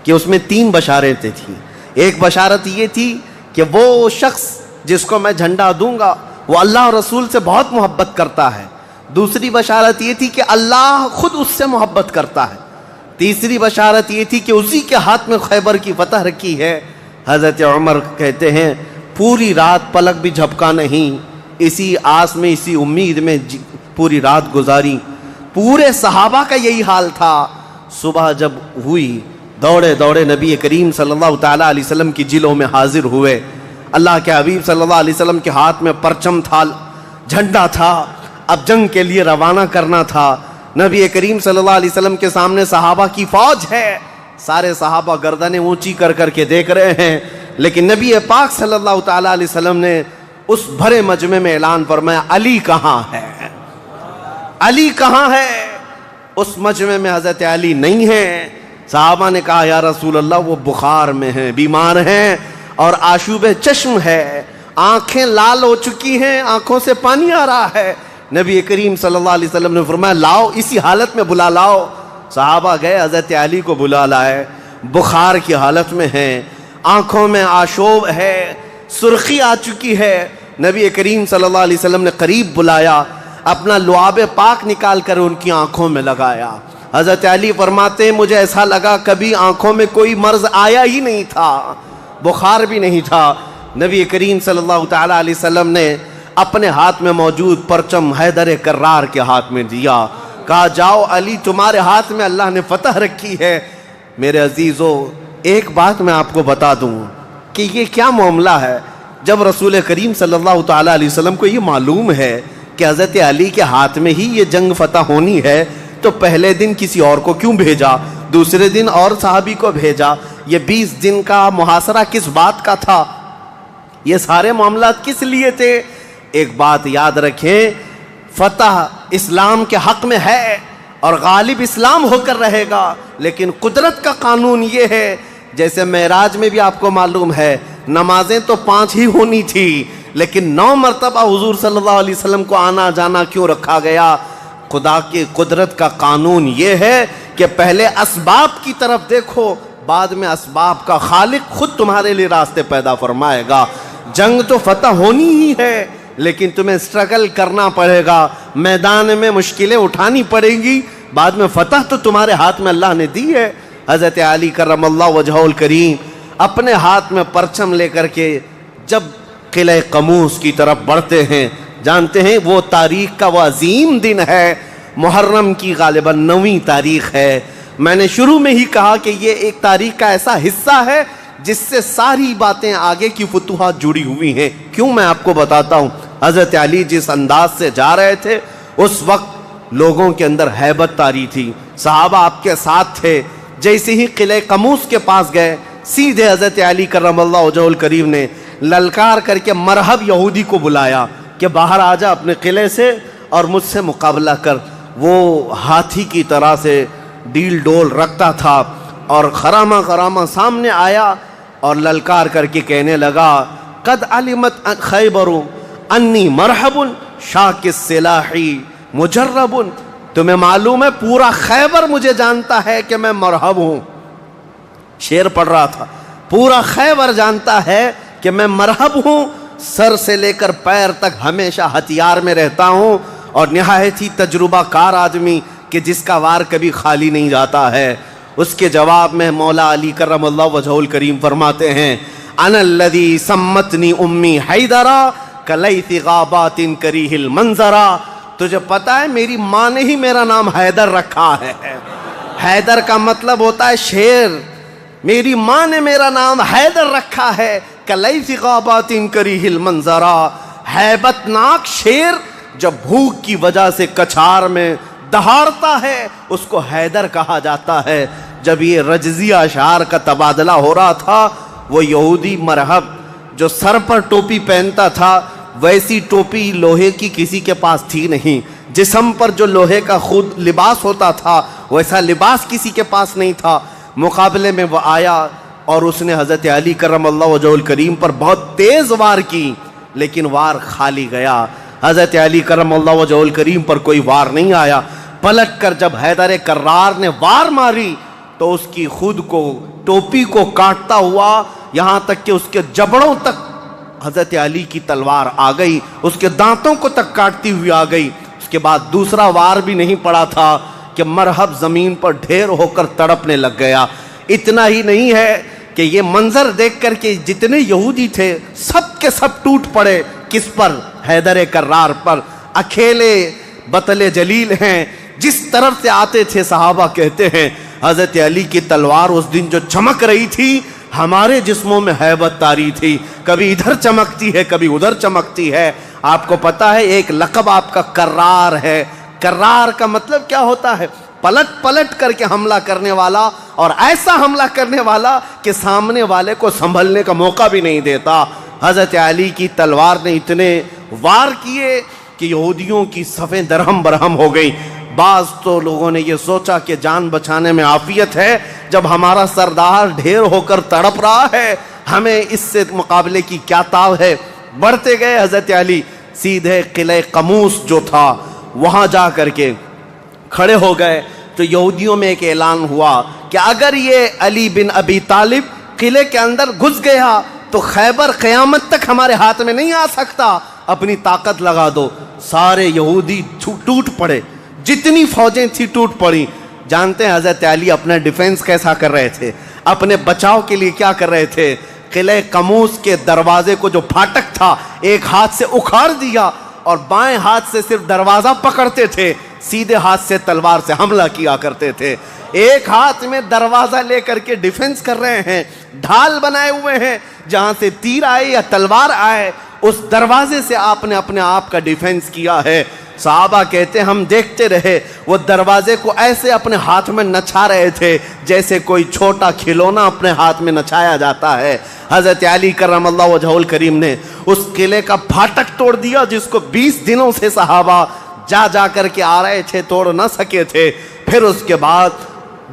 کہ اس میں 3 بشارتیں تھیں. ایک بشارت یہ تھی کہ وہ شخص جس کو میں جھنڈا دوں گا وہ اللہ اور رسول سے بہت محبت کرتا ہے. دوسری بشارت یہ تھی کہ اللہ خود اس سے محبت کرتا ہے. تیسری بشارت یہ تھی کہ اسی کے ہاتھ میں خیبر کی فتح رکھی ہے. حضرت عمر کہتے ہیں پوری رات پلک بھی جھپکا نہیں, اسی آس میں اسی امید میں پوری رات گزاری. پورے صحابہ کا یہی حال تھا. صبح جب ہوئی دوڑے دوڑے نبی کریم صلی اللہ تعالیٰ علیہ وسلم کی جلوں میں حاضر ہوئے. اللہ کے حبیب صلی اللہ علیہ وسلم کے ہاتھ میں پرچم تھا, جھنڈا تھا. اب جنگ کے لیے روانہ کرنا تھا. نبی کریم صلی اللہ علیہ وسلم کے سامنے صحابہ کی فوج ہے. سارے صحابہ گردنیں اونچی کر کر کے دیکھ رہے ہیں, لیکن نبی پاک صلی اللہ تعالیٰ علیہ وسلم نے اس بھرے مجمع میں اعلان فرمایا علی کہاں ہے, علی کہاں ہے. اس مجمع میں حضرت علی نہیں ہیں. صحابہ نے کہا یا رسول اللہ وہ بخار میں ہیں, بیمار ہیں اور آشوب چشم ہے, آنکھیں لال ہو چکی ہیں, آنکھوں سے پانی آ رہا ہے. نبی کریم صلی اللہ علیہ وسلم نے فرمایا لاؤ, اسی حالت میں بلا لاؤ. صحابہ گئے, حضرت علی کو بلا لائے. بخار کی حالت میں ہیں, آنکھوں میں آشوب ہے, سرخی آ چکی ہے. نبی کریم صلی اللہ علیہ وسلم نے قریب بلایا, اپنا لعاب پاک نکال کر ان کی آنکھوں میں لگایا. حضرت علی فرماتے ہیں مجھے ایسا لگا کبھی آنکھوں میں کوئی مرض آیا ہی نہیں تھا, بخار بھی نہیں تھا. نبی کریم صلی اللہ تعالیٰ علیہ وسلم نے اپنے ہاتھ میں موجود پرچم حیدر کرار کے ہاتھ میں دیا، کہا جاؤ علی تمہارے ہاتھ میں اللہ نے فتح رکھی ہے۔ میرے عزیزو، ایک بات میں آپ کو بتا دوں کہ یہ کیا معاملہ ہے، جب رسول کریم صلی اللہ تعالیٰ علیہ وسلم کو یہ معلوم ہے کہ حضرت علی کے ہاتھ میں ہی یہ جنگ فتح ہونی ہے، تو پہلے دن کسی اور کو کیوں بھیجا، دوسرے دن اور صحابی کو بھیجا؟ یہ 20 دن کا محاصرہ کس بات کا تھا؟ یہ سارے معاملات کس لیے تھے؟ ایک بات یاد رکھیں، فتح اسلام کے حق میں ہے اور غالب اسلام ہو کر رہے گا، لیکن قدرت کا قانون یہ ہے، جیسے معراج میں بھی آپ کو معلوم ہے نمازیں تو 5 ہی ہونی تھی، لیکن 9 مرتبہ حضور صلی اللہ علیہ وسلم کو آنا جانا کیوں رکھا گیا؟ خدا کی قدرت کا قانون یہ ہے کہ پہلے اسباب کی طرف دیکھو، بعد میں اسباب کا خالق خود تمہارے لیے راستے پیدا فرمائے گا۔ جنگ تو فتح ہونی ہی ہے، لیکن تمہیں اسٹرگل کرنا پڑے گا، میدان میں مشکلیں اٹھانی پڑیں گی، بعد میں فتح تو تمہارے ہاتھ میں اللہ نے دی ہے۔ حضرت علی کرم اللہ وجہہ الکریم اپنے ہاتھ میں پرچم لے کر کے جب قلعہ قموس کی طرف بڑھتے ہیں، جانتے ہیں وہ تاریخ کا وہ عظیم دن ہے، محرم کی غالباً 9ویں تاریخ ہے۔ میں نے شروع میں ہی کہا کہ یہ ایک تاریخ کا ایسا حصہ ہے جس سے ساری باتیں آگے کی فتوحات جڑی ہوئی ہیں۔ کیوں میں آپ کو بتاتا ہوں، حضرت علی جس انداز سے جا رہے تھے اس وقت لوگوں کے اندر ہیبت طاری تھی، صحابہ آپ کے ساتھ تھے۔ جیسے ہی قلعہ قموس کے پاس گئے، سیدھے حضرت علی کرم اللہ وجہہ الکریم نے للکار کر کے مرحب یہودی کو بلایا کہ باہر آ جا اپنے قلعے سے اور مجھ سے مقابلہ کر۔ وہ ہاتھی کی طرح سے ڈیل ڈول رکھتا تھا اور خرامہ خرامہ سامنے آیا اور للکار کر کے کہنے لگا قد علمت خیبر انی مرحب شاک السلاح مجرب، تمہیں معلوم ہے پورا خیبر مجھے جانتا ہے کہ میں مرحب ہوں۔ شعر پڑھ رہا تھا، پورا خیبر جانتا ہے کہ میں مرحب ہوں، سر سے لے کر پیر تک ہمیشہ ہتھیار میں رہتا ہوں، اور نہایت ہی تجربہ کار آدمی کہ جس کا وار کبھی خالی نہیں جاتا ہے۔ اس کے جواب میں مولا علی کرم اللہ وجہہ الکریم فرماتے ہیں انا الذی سمتنی امی حیدرا کلیث غابات کریہ المنظرا، تجھے پتا ہے میری ماں نے ہی میرا نام حیدر رکھا ہے۔ حیدر کا مطلب ہوتا ہے شیر، میری ماں نے میرا نام حیدر رکھا ہے، کلیث غابات کریہ المنظرا، ہیبت ناک شیر جب بھوک کی وجہ سے کچھار میں دہاڑتا ہے اس کو حیدر کہا جاتا ہے۔ جب یہ رجزی اشعار کا تبادلہ ہو رہا تھا، وہ یہودی مرحب جو سر پر ٹوپی پہنتا تھا، ویسی ٹوپی لوہے کی کسی کے پاس تھی نہیں، جسم پر جو لوہے کا خود لباس ہوتا تھا ویسا لباس کسی کے پاس نہیں تھا۔ مقابلے میں وہ آیا اور اس نے حضرت علی کرم اللہ وجہہ الکریم پر بہت تیز وار کی، لیکن وار خالی گیا۔ حضرت علی کرم اللہ وجہہ الکریم پر کوئی وار نہیں آیا۔ پلٹ کر جب حیدر کرار نے وار ماری تو اس کی خود کو ٹوپی کو کاٹتا ہوا یہاں تک کہ اس کے جبڑوں تک حضرت علی کی تلوار آ گئی، اس کے دانتوں کو تک کاٹتی ہوئی آ گئی۔ اس کے بعد دوسرا وار بھی نہیں پڑا تھا کہ مرحب زمین پر ڈھیر ہو کر تڑپنے لگ گیا۔ اتنا ہی نہیں ہے کہ یہ منظر دیکھ کر کے جتنے یہودی تھے سب کے سب ٹوٹ پڑے۔ کس پر؟ حیدر کرار پر۔ اکیلے بطل جلیل ہیں، جس طرف سے آتے تھے صحابہ کہتے ہیں حضرت علی کی تلوار اس دن جو چمک رہی تھی ہمارے جسموں میں ہیبت طاری تھی، کبھی ادھر چمکتی ہے کبھی ادھر چمکتی ہے۔ آپ کو پتا ہے ایک لقب آپ کا کرار ہے۔ کرار کا مطلب کیا ہوتا ہے؟ پلٹ پلٹ کر کے حملہ کرنے والا، اور ایسا حملہ کرنے والا کہ سامنے والے کو سنبھلنے کا موقع بھی نہیں دیتا۔ حضرت علی کی تلوار نے اتنے وار کیے کہ یہودیوں کی صفیں درہم برہم ہو گئی۔ بعض تو لوگوں نے یہ سوچا کہ جان بچانے میں عافیت ہے، جب ہمارا سردار ڈھیر ہو کر تڑپ رہا ہے ہمیں اس سے مقابلے کی کیا تاو ہے۔ بڑھتے گئے حضرت علی، سیدھے قلعہ قموس جو تھا وہاں جا کر کے کھڑے ہو گئے تو یہودیوں میں ایک اعلان ہوا کہ اگر یہ علی بن ابی طالب قلعے کے اندر گھس گیا تو خیبر قیامت تک ہمارے ہاتھ میں نہیں آ سکتا، اپنی طاقت لگا دو۔ سارے یہودی ٹوٹ پڑے، جتنی فوجیں تھی ٹوٹ پڑی۔ جانتے ہیں حضرت علی اپنا ڈیفنس کیسا کر رہے تھے، اپنے بچاؤ کے لیے کیا کر رہے تھے؟ قلعہ قموس کے دروازے کو جو پھاٹک تھا ایک ہاتھ سے اکھاڑ دیا اور بائیں ہاتھ سے صرف دروازہ پکڑتے تھے، سیدھے ہاتھ سے تلوار سے حملہ کیا کرتے تھے۔ ایک ہاتھ میں دروازہ لے کر کے ڈیفنس کر رہے ہیں، ڈھال بنائے ہوئے ہیں، جہاں سے تیر آئے یا تلوار آئے اس دروازے سے آپ نے اپنے آپ کا ڈیفنس کیا ہے۔ صحابہ کہتے ہیں ہم دیکھتے رہے، وہ دروازے کو ایسے اپنے ہاتھ میں نچا رہے تھے جیسے کوئی چھوٹا کھلونا اپنے ہاتھ میں نچایا جاتا ہے۔ حضرت علی کرم اللہ وجہہ الکریم نے اس قلعے کا پھاٹک توڑ دیا جس کو 20 دنوں سے صحابہ جا جا کر کے آ رہے تھے، توڑ نہ سکے تھے۔ پھر اس کے بعد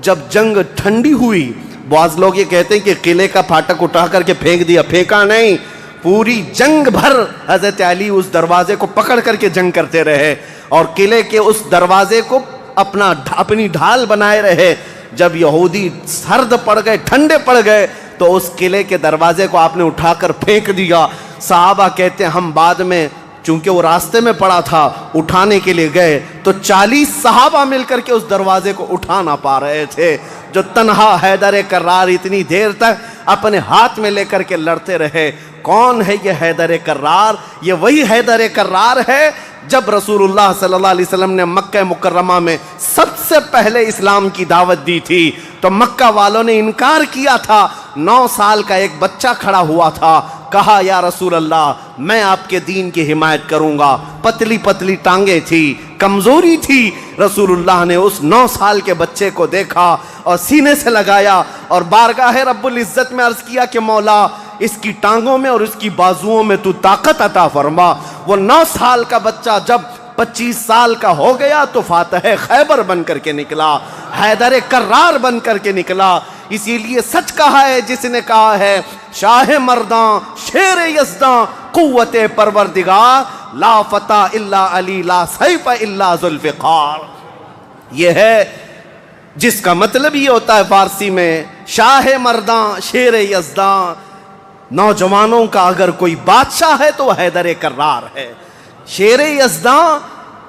جب جنگ ٹھنڈی ہوئی، بعض لوگ یہ کہتے ہیں کہ قلعے کا پھاٹک اٹھا کر کے پھینک دیا، پھینکا نہیں، پوری جنگ بھر حضرت علی اس دروازے کو پکڑ کر کے جنگ کرتے رہے اور قلعے کے اس دروازے کو اپنی ڈھال بنائے رہے۔ جب یہودی سرد پڑ گئے، ٹھنڈے پڑ گئے، تو اس قلعے کے دروازے کو آپ نے اٹھا کر پھینک دیا۔ صحابہ کہتے ہیں ہم بعد میں، چونکہ وہ راستے میں پڑا تھا، اٹھانے کے لیے گئے تو 40 صحابہ مل کر کے اس دروازے کو اٹھا نہ پا رہے تھے۔ جو تنہا حیدر کرار اتنی دیر تک اپنے ہاتھ میں لے کر کے لڑتے رہے۔ کون ہے یہ حیدر کرار؟ یہ وہی حیدر کرار ہے جب رسول اللہ صلی اللہ علیہ وسلم نے مکہ مکرمہ میں سب سے پہلے اسلام کی دعوت دی تھی تو مکہ والوں نے انکار کیا تھا۔ 9 سال کا ایک بچہ کھڑا ہوا تھا، کہا یا رسول اللہ میں آپ کے دین کی حمایت کروں گا۔ پتلی پتلی ٹانگیں تھی، کمزوری تھی۔ رسول اللہ نے اس 9 سال کے بچے کو دیکھا اور سینے سے لگایا اور بارگاہ رب العزت میں عرض کیا کہ مولا اس کی ٹانگوں میں اور اس کی بازوؤں میں تو طاقت عطا فرما۔ وہ 9 سال کا بچہ جب 25 سال کا ہو گیا تو فاتح خیبر بن کر کے نکلا، حیدر کرار بن کر کے نکلا۔ اسی لیے سچ کہا ہے جس نے کہا ہے شاہ مرداں شیر یزداں قوت پروردگار، لا فتح الا علی لا سیف الا ذوالفقار۔ یہ ہے جس کا مطلب یہ ہوتا ہے فارسی میں شاہ مرداں شیر یزداں، نوجوانوں کا اگر کوئی بادشاہ ہے تو وہ حیدر کرار ہے۔ شیر یزداں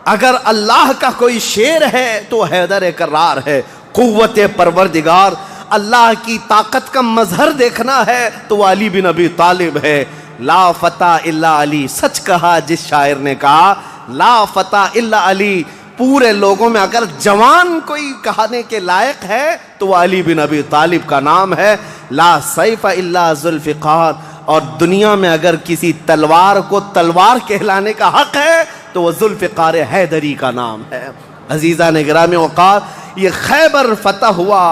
اگر اللہ کا کوئی شیر ہے تو حیدر کرار ہے۔ قوت پروردگار، اللہ کی طاقت کا مظہر دیکھنا ہے تو وہ علی بن ابی طالب ہے۔ لا فتح الا علی، سچ کہا جس شاعر نے کہا لا فتح الا علی، پورے لوگوں میں اگر جوان کوئی کہانے کے لائق ہے تو وہ علی بن ابی طالب کا نام ہے۔ لا سیف الا ذوالفقار، اور دنیا میں اگر کسی تلوار کو تلوار کہلانے کا حق ہے تو وہ ذوالفقار حیدری کا نام ہے۔ عزیزان گرامی اوقات، یہ خیبر فتح ہوا،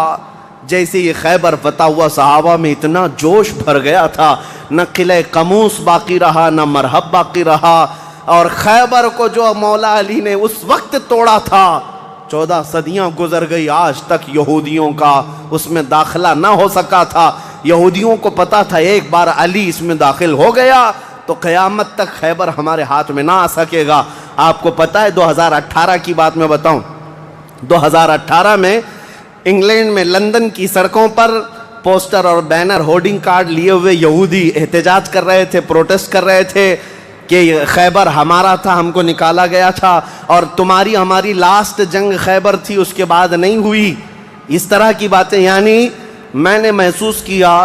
جیسے یہ خیبر فتح ہوا صحابہ میں اتنا جوش بھر گیا تھا، نہ قلعہ قموس باقی رہا نہ مرحب باقی رہا، اور خیبر کو جو مولا علی نے اس وقت توڑا تھا 14 صدیاں گزر گئی، آج تک یہودیوں کا اس میں داخلہ نہ ہو سکا تھا۔ یہودیوں کو پتا تھا ایک بار علی اس میں داخل ہو گیا تو قیامت تک خیبر ہمارے ہاتھ میں نہ آ سکے گا۔ آپ کو پتا ہے 2018 کی بات میں بتاؤں، 2018 میں انگلینڈ میں لندن کی سڑکوں پر پوسٹر اور بینر ہورڈنگ کارڈ لیے ہوئے یہودی احتجاج کر رہے تھے، پروٹیسٹ کر رہے تھے کہ خیبر ہمارا تھا، ہم کو نکالا گیا تھا، اور تمہاری ہماری لاسٹ جنگ خیبر تھی، اس کے بعد نہیں ہوئی۔ اس طرح کی باتیں، یعنی میں نے محسوس کیا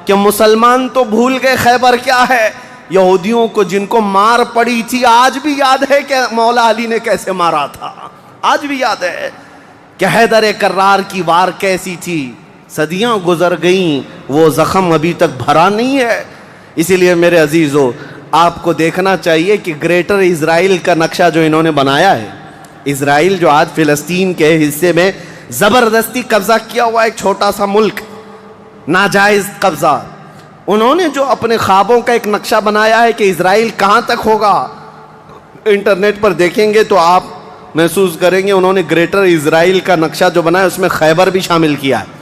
کہ مسلمان تو بھول گئے خیبر کیا ہے، یہودیوں کو جن کو مار پڑی تھی آج بھی یاد ہے کہ مولا علی نے کیسے مارا تھا، آج بھی یاد ہے کہ حیدر کرار کی وار کیسی تھی۔ صدیاں گزر گئیں، وہ زخم ابھی تک بھرا نہیں ہے۔ اسی لیے میرے عزیزو، آپ کو دیکھنا چاہیے کہ گریٹر اسرائیل کا نقشہ جو انہوں نے بنایا ہے، اسرائیل جو آج فلسطین کے حصے میں زبردستی قبضہ کیا ہوا ایک چھوٹا سا ملک، ناجائز قبضہ، انہوں نے جو اپنے خوابوں کا ایک نقشہ بنایا ہے کہ اسرائیل کہاں تک ہوگا، انٹرنیٹ پر دیکھیں گے تو آپ محسوس کریں گے انہوں نے گریٹر اسرائیل کا نقشہ جو بنایا اس میں خیبر بھی شامل کیا ہے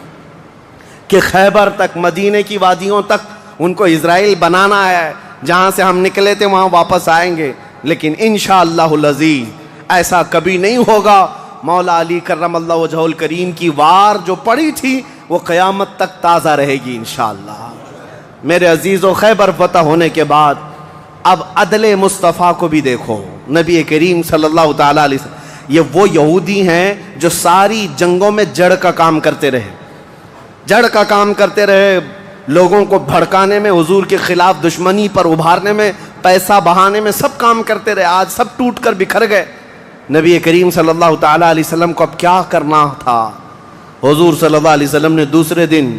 کہ خیبر تک، مدینے کی وادیوں تک ان کو اسرائیل بنانا ہے، جہاں سے ہم نکلے تھے وہاں واپس آئیں گے، لیکن انشاءاللہ العزیز ایسا کبھی نہیں ہوگا۔ مولا علی کرم اللہ وجہہ الکریم کی وار جو پڑی تھی وہ قیامت تک تازہ رہے گی انشاءاللہ۔ میرے عزیزو، خیبر فتح ہونے کے بعد اب عدل مصطفیٰ کو بھی دیکھو، نبی کریم صلی اللہ تعالیٰ علیہ وسلم، یہ وہ یہودی ہیں جو ساری جنگوں میں جڑ کا کام کرتے رہے، جڑ کا کام کرتے رہے، لوگوں کو بھڑکانے میں، حضور کے خلاف دشمنی پر ابھارنے میں، پیسہ بہانے میں سب کام کرتے رہے، آج سب ٹوٹ کر بکھر گئے۔ نبی کریم صلی اللہ تعالیٰ علیہ وسلم کو اب کیا کرنا تھا؟ حضور صلی اللہ علیہ وسلم نے دوسرے دن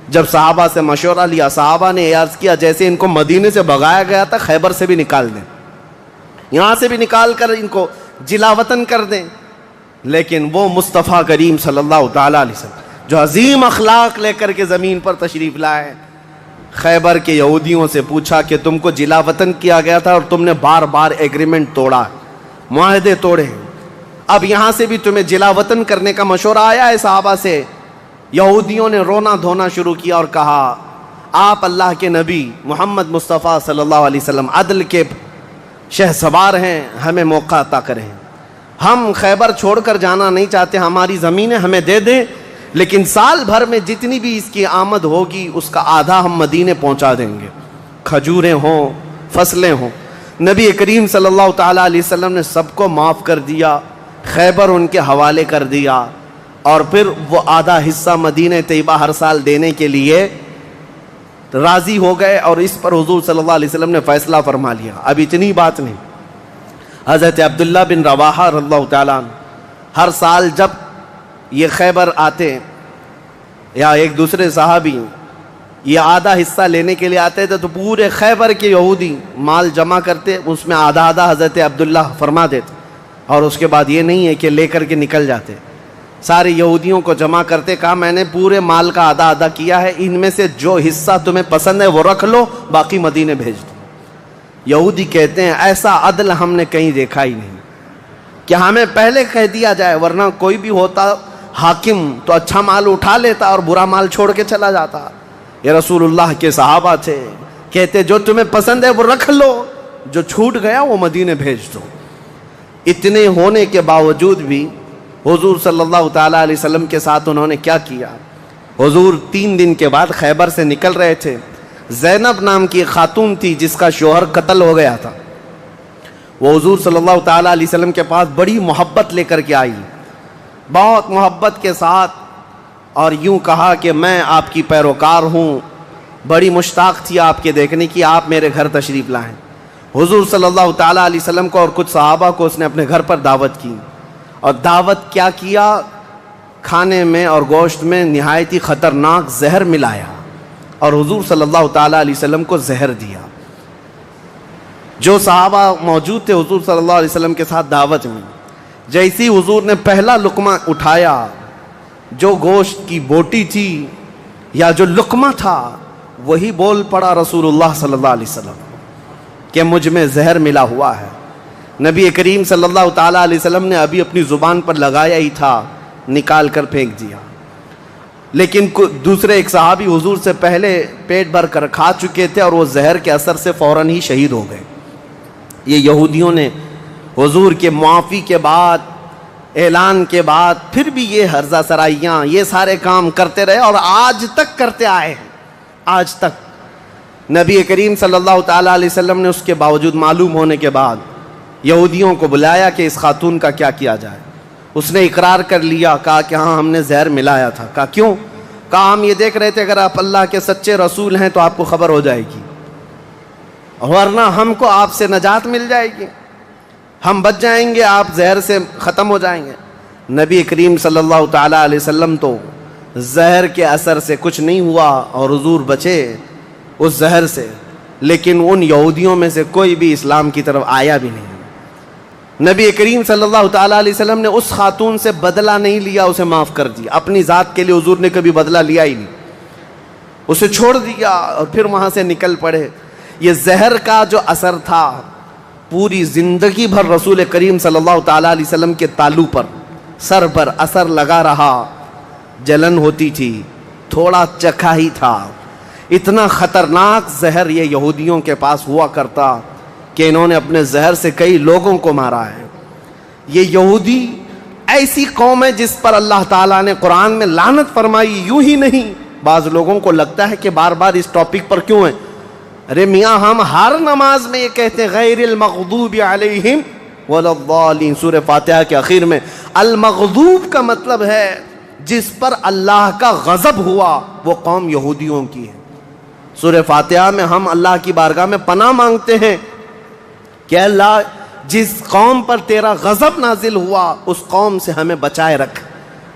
جب صحابہ سے مشورہ لیا، صحابہ نے عرض کیا جیسے ان کو مدینے سے بھگایا گیا تھا، خیبر سے بھی نکال دیں، یہاں سے بھی نکال کر ان کو جلا وطن کر دیں۔ لیکن وہ مصطفیٰ کریم صلی اللہ تعالیٰ علیہ وسلم جو عظیم اخلاق لے کر کے زمین پر تشریف لائے، خیبر کے یہودیوں سے پوچھا کہ تم کو جلا وطن کیا گیا تھا اور تم نے بار بار ایگریمنٹ توڑا، معاہدے توڑے، اب یہاں سے بھی تمہیں جلا وطن کرنے کا مشورہ آیا ہے صحابہ سے؟ یہودیوں نے رونا دھونا شروع کیا اور کہا آپ اللہ کے نبی محمد مصطفیٰ صلی اللہ علیہ وسلم عدل کے شہسوار ہیں، ہمیں موقع عطا کریں، ہم خیبر چھوڑ کر جانا نہیں چاہتے، ہماری زمینیں ہمیں دے دیں، لیکن سال بھر میں جتنی بھی اس کی آمد ہوگی اس کا آدھا ہم مدینے پہنچا دیں گے، کھجوریں ہوں، فصلیں ہوں۔ نبی کریم صلی اللہ تعالیٰ علیہ وسلم نے سب کو معاف کر دیا، خیبر ان کے حوالے کر دیا، اور پھر وہ آدھا حصہ مدینہ طیبہ ہر سال دینے کے لیے راضی ہو گئے، اور اس پر حضور صلی اللہ علیہ وسلم نے فیصلہ فرما لیا۔ اب اتنی بات نہیں، حضرت عبداللہ بن رواحہ رضی اللہ تعالیٰ عنہ ہر سال جب یہ خیبر آتے یا ایک دوسرے صحابی یہ آدھا حصہ لینے کے لیے آتے تھے تو پورے خیبر کے یہودی مال جمع کرتے، اس میں آدھا آدھا حضرت عبداللہ فرما دیتے، اور اس کے بعد یہ نہیں ہے کہ لے کر کے نکل جاتے، سارے یہودیوں کو جمع کرتے، کہا میں نے پورے مال کا آدھا آدھا کیا ہے، ان میں سے جو حصہ تمہیں پسند ہے وہ رکھ لو، باقی مدینے بھیج دو۔ یہودی کہتے ہیں ایسا عدل ہم نے کہیں دیکھا ہی نہیں کہ ہمیں پہلے کہہ دیا جائے، ورنہ کوئی بھی ہوتا حاکم تو اچھا مال اٹھا لیتا اور برا مال چھوڑ کے چلا جاتا۔ یہ رسول اللہ کے صحابہ تھے، کہتے جو تمہیں پسند ہے وہ رکھ لو، جو چھوٹ گیا وہ مدینے بھیج دو۔ اتنے ہونے کے باوجود بھی حضور صلی اللہ تعالیٰ علیہ وسلم کے ساتھ انہوں نے کیا کیا؟ حضور 3 دن کے بعد خیبر سے نکل رہے تھے، زینب نام کی خاتون تھی جس کا شوہر قتل ہو گیا تھا، وہ حضور صلی اللہ تعالیٰ علیہ وسلم کے پاس بڑی محبت لے کر کے آئی، بہت محبت کے ساتھ، اور یوں کہا کہ میں آپ کی پیروکار ہوں، بڑی مشتاق تھی آپ کے دیکھنے کی، آپ میرے گھر تشریف لائیں۔ حضور صلی اللہ تعالیٰ علیہ وسلم کو اور کچھ صحابہ کو اس نے اپنے گھر پر دعوت کی، اور دعوت کیا کیا؟ کھانے میں اور گوشت میں نہایت ہی خطرناک زہر ملایا اور حضور صلی اللہ تعالیٰ علیہ وسلم کو زہر دیا۔ جو صحابہ موجود تھے حضور صلی اللہ علیہ وسلم کے ساتھ دعوت میں، جیسی حضور نے پہلا لقمہ اٹھایا، جو گوشت کی بوٹی تھی یا جو لقمہ تھا وہی بول پڑا رسول اللہ صلی اللہ علیہ وسلم کہ مجھ میں زہر ملا ہوا ہے۔ نبی کریم صلی اللہ تعالیٰ علیہ وسلم نے ابھی اپنی زبان پر لگایا ہی تھا، نکال کر پھینک دیا، لیکن دوسرے ایک صحابی حضور سے پہلے پیٹ بھر کر کھا چکے تھے اور وہ زہر کے اثر سے فوراً ہی شہید ہو گئے۔ یہ یہودیوں نے حضور کے معافی کے بعد، اعلان کے بعد پھر بھی یہ ہرزہ سرائیاں، یہ سارے کام کرتے رہے اور آج تک کرتے آئے ہیں۔ آج تک نبی کریم صلی اللہ تعالیٰ علیہ وسلم نے اس کے باوجود معلوم ہونے کے بعد یہودیوں کو بلایا کہ اس خاتون کا کیا کیا جائے۔ اس نے اقرار کر لیا، کہا کہ ہاں ہم نے زہر ملایا تھا۔ کہا کیوں؟ کہا ہم یہ دیکھ رہے تھے اگر آپ اللہ کے سچے رسول ہیں تو آپ کو خبر ہو جائے گی، ورنہ ہم کو آپ سے نجات مل جائے گی، ہم بچ جائیں گے، آپ زہر سے ختم ہو جائیں گے۔ نبی کریم صلی اللہ تعالیٰ علیہ وسلم تو زہر کے اثر سے کچھ نہیں ہوا اور حضور بچے اس زہر سے، لیکن ان یہودیوں میں سے کوئی بھی اسلام کی طرف آیا بھی نہیں۔ نبی کریم صلی اللہ تعالیٰ علیہ وسلم نے اس خاتون سے بدلہ نہیں لیا، اسے معاف کر دیا، اپنی ذات کے لیے حضور نے کبھی بدلہ لیا ہی نہیں، اسے چھوڑ دیا اور پھر وہاں سے نکل پڑے۔ یہ زہر کا جو اثر تھا پوری زندگی بھر رسول کریم صلی اللہ تعالیٰ علیہ وسلم کے تالو پر، سر پر اثر لگا رہا، جلن ہوتی تھی، تھوڑا چکھا ہی تھا۔ اتنا خطرناک زہر یہ یہودیوں کے پاس ہوا کرتا کہ انہوں نے اپنے زہر سے کئی لوگوں کو مارا ہے۔ یہ یہودی ایسی قوم ہے جس پر اللہ تعالیٰ نے قرآن میں لعنت فرمائی، یوں ہی نہیں۔ بعض لوگوں کو لگتا ہے کہ بار بار اس ٹاپک پر کیوں ہیں؟ ارے میاں ہم ہر نماز میں یہ کہتے ہیں غیر المغضوب علیہم ولا الضالین، سورہ فاتحہ کے اخیر میں۔ المغضوب کا مطلب ہے جس پر اللہ کا غضب ہوا وہ قوم یہودیوں کی ہے۔ سورہ فاتحہ میں ہم اللہ کی بارگاہ میں پناہ مانگتے ہیں کہ اللہ جس قوم پر تیرا غضب نازل ہوا اس قوم سے ہمیں بچائے رکھ،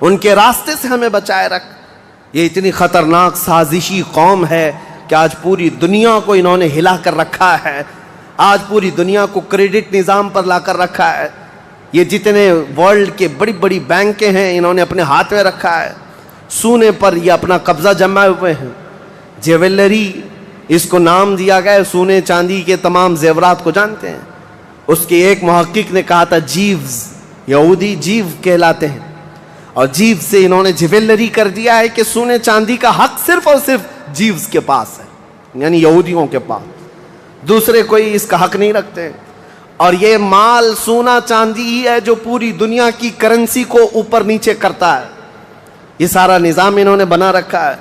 ان کے راستے سے ہمیں بچائے رکھ۔ یہ اتنی خطرناک سازشی قوم ہے کہ آج پوری دنیا کو انہوں نے ہلا کر رکھا ہے، آج پوری دنیا کو کریڈٹ نظام پر لا کر رکھا ہے۔ یہ جتنے ورلڈ کے بڑی بڑی بینکیں ہیں انہوں نے اپنے ہاتھ میں رکھا ہے، سونے پر یہ اپنا قبضہ جمائے ہوئے ہیں۔ جیولری اس کو نام دیا گیا ہے، سونے چاندی کے تمام زیورات کو جانتے ہیں۔ اس کے ایک محقق نے کہا تھا جیوز، یہودی جیو کہلاتے ہیں، اور جیو سے انہوں نے جیولری کر دیا ہے کہ سونے چاندی کا حق صرف اور صرف جیوز کے پاس ہے، یعنی یہودیوں کے پاس، دوسرے کوئی اس کا حق نہیں رکھتے۔ اور یہ مال سونا چاندی ہی ہے جو پوری دنیا کی کرنسی کو اوپر نیچے کرتا ہے۔ یہ سارا نظام انہوں نے بنا رکھا ہے،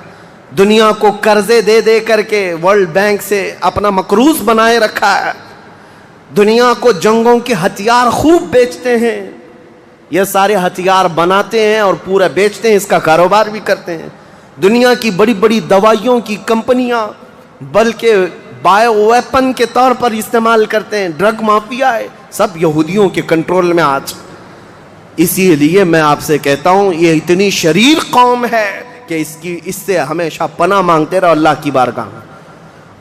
دنیا کو قرضے دے دے کر کے ورلڈ بینک سے اپنا مقروض بنائے رکھا ہے، دنیا کو جنگوں کے ہتھیار خوب بیچتے ہیں، یہ سارے ہتھیار بناتے ہیں اور پورا بیچتے ہیں، اس کا کاروبار بھی کرتے ہیں۔ دنیا کی بڑی بڑی دوائیوں کی کمپنیاں بلکہ بایو ویپن کے طور پر استعمال کرتے ہیں، ڈرگ مافیا ہے، سب یہودیوں کے کنٹرول میں آج۔ اسی لیے میں آپ سے کہتا ہوں یہ اتنی شریر قوم ہے کہ اس سے ہمیشہ پناہ مانگتے رہو اللہ کی بارگاہ میں۔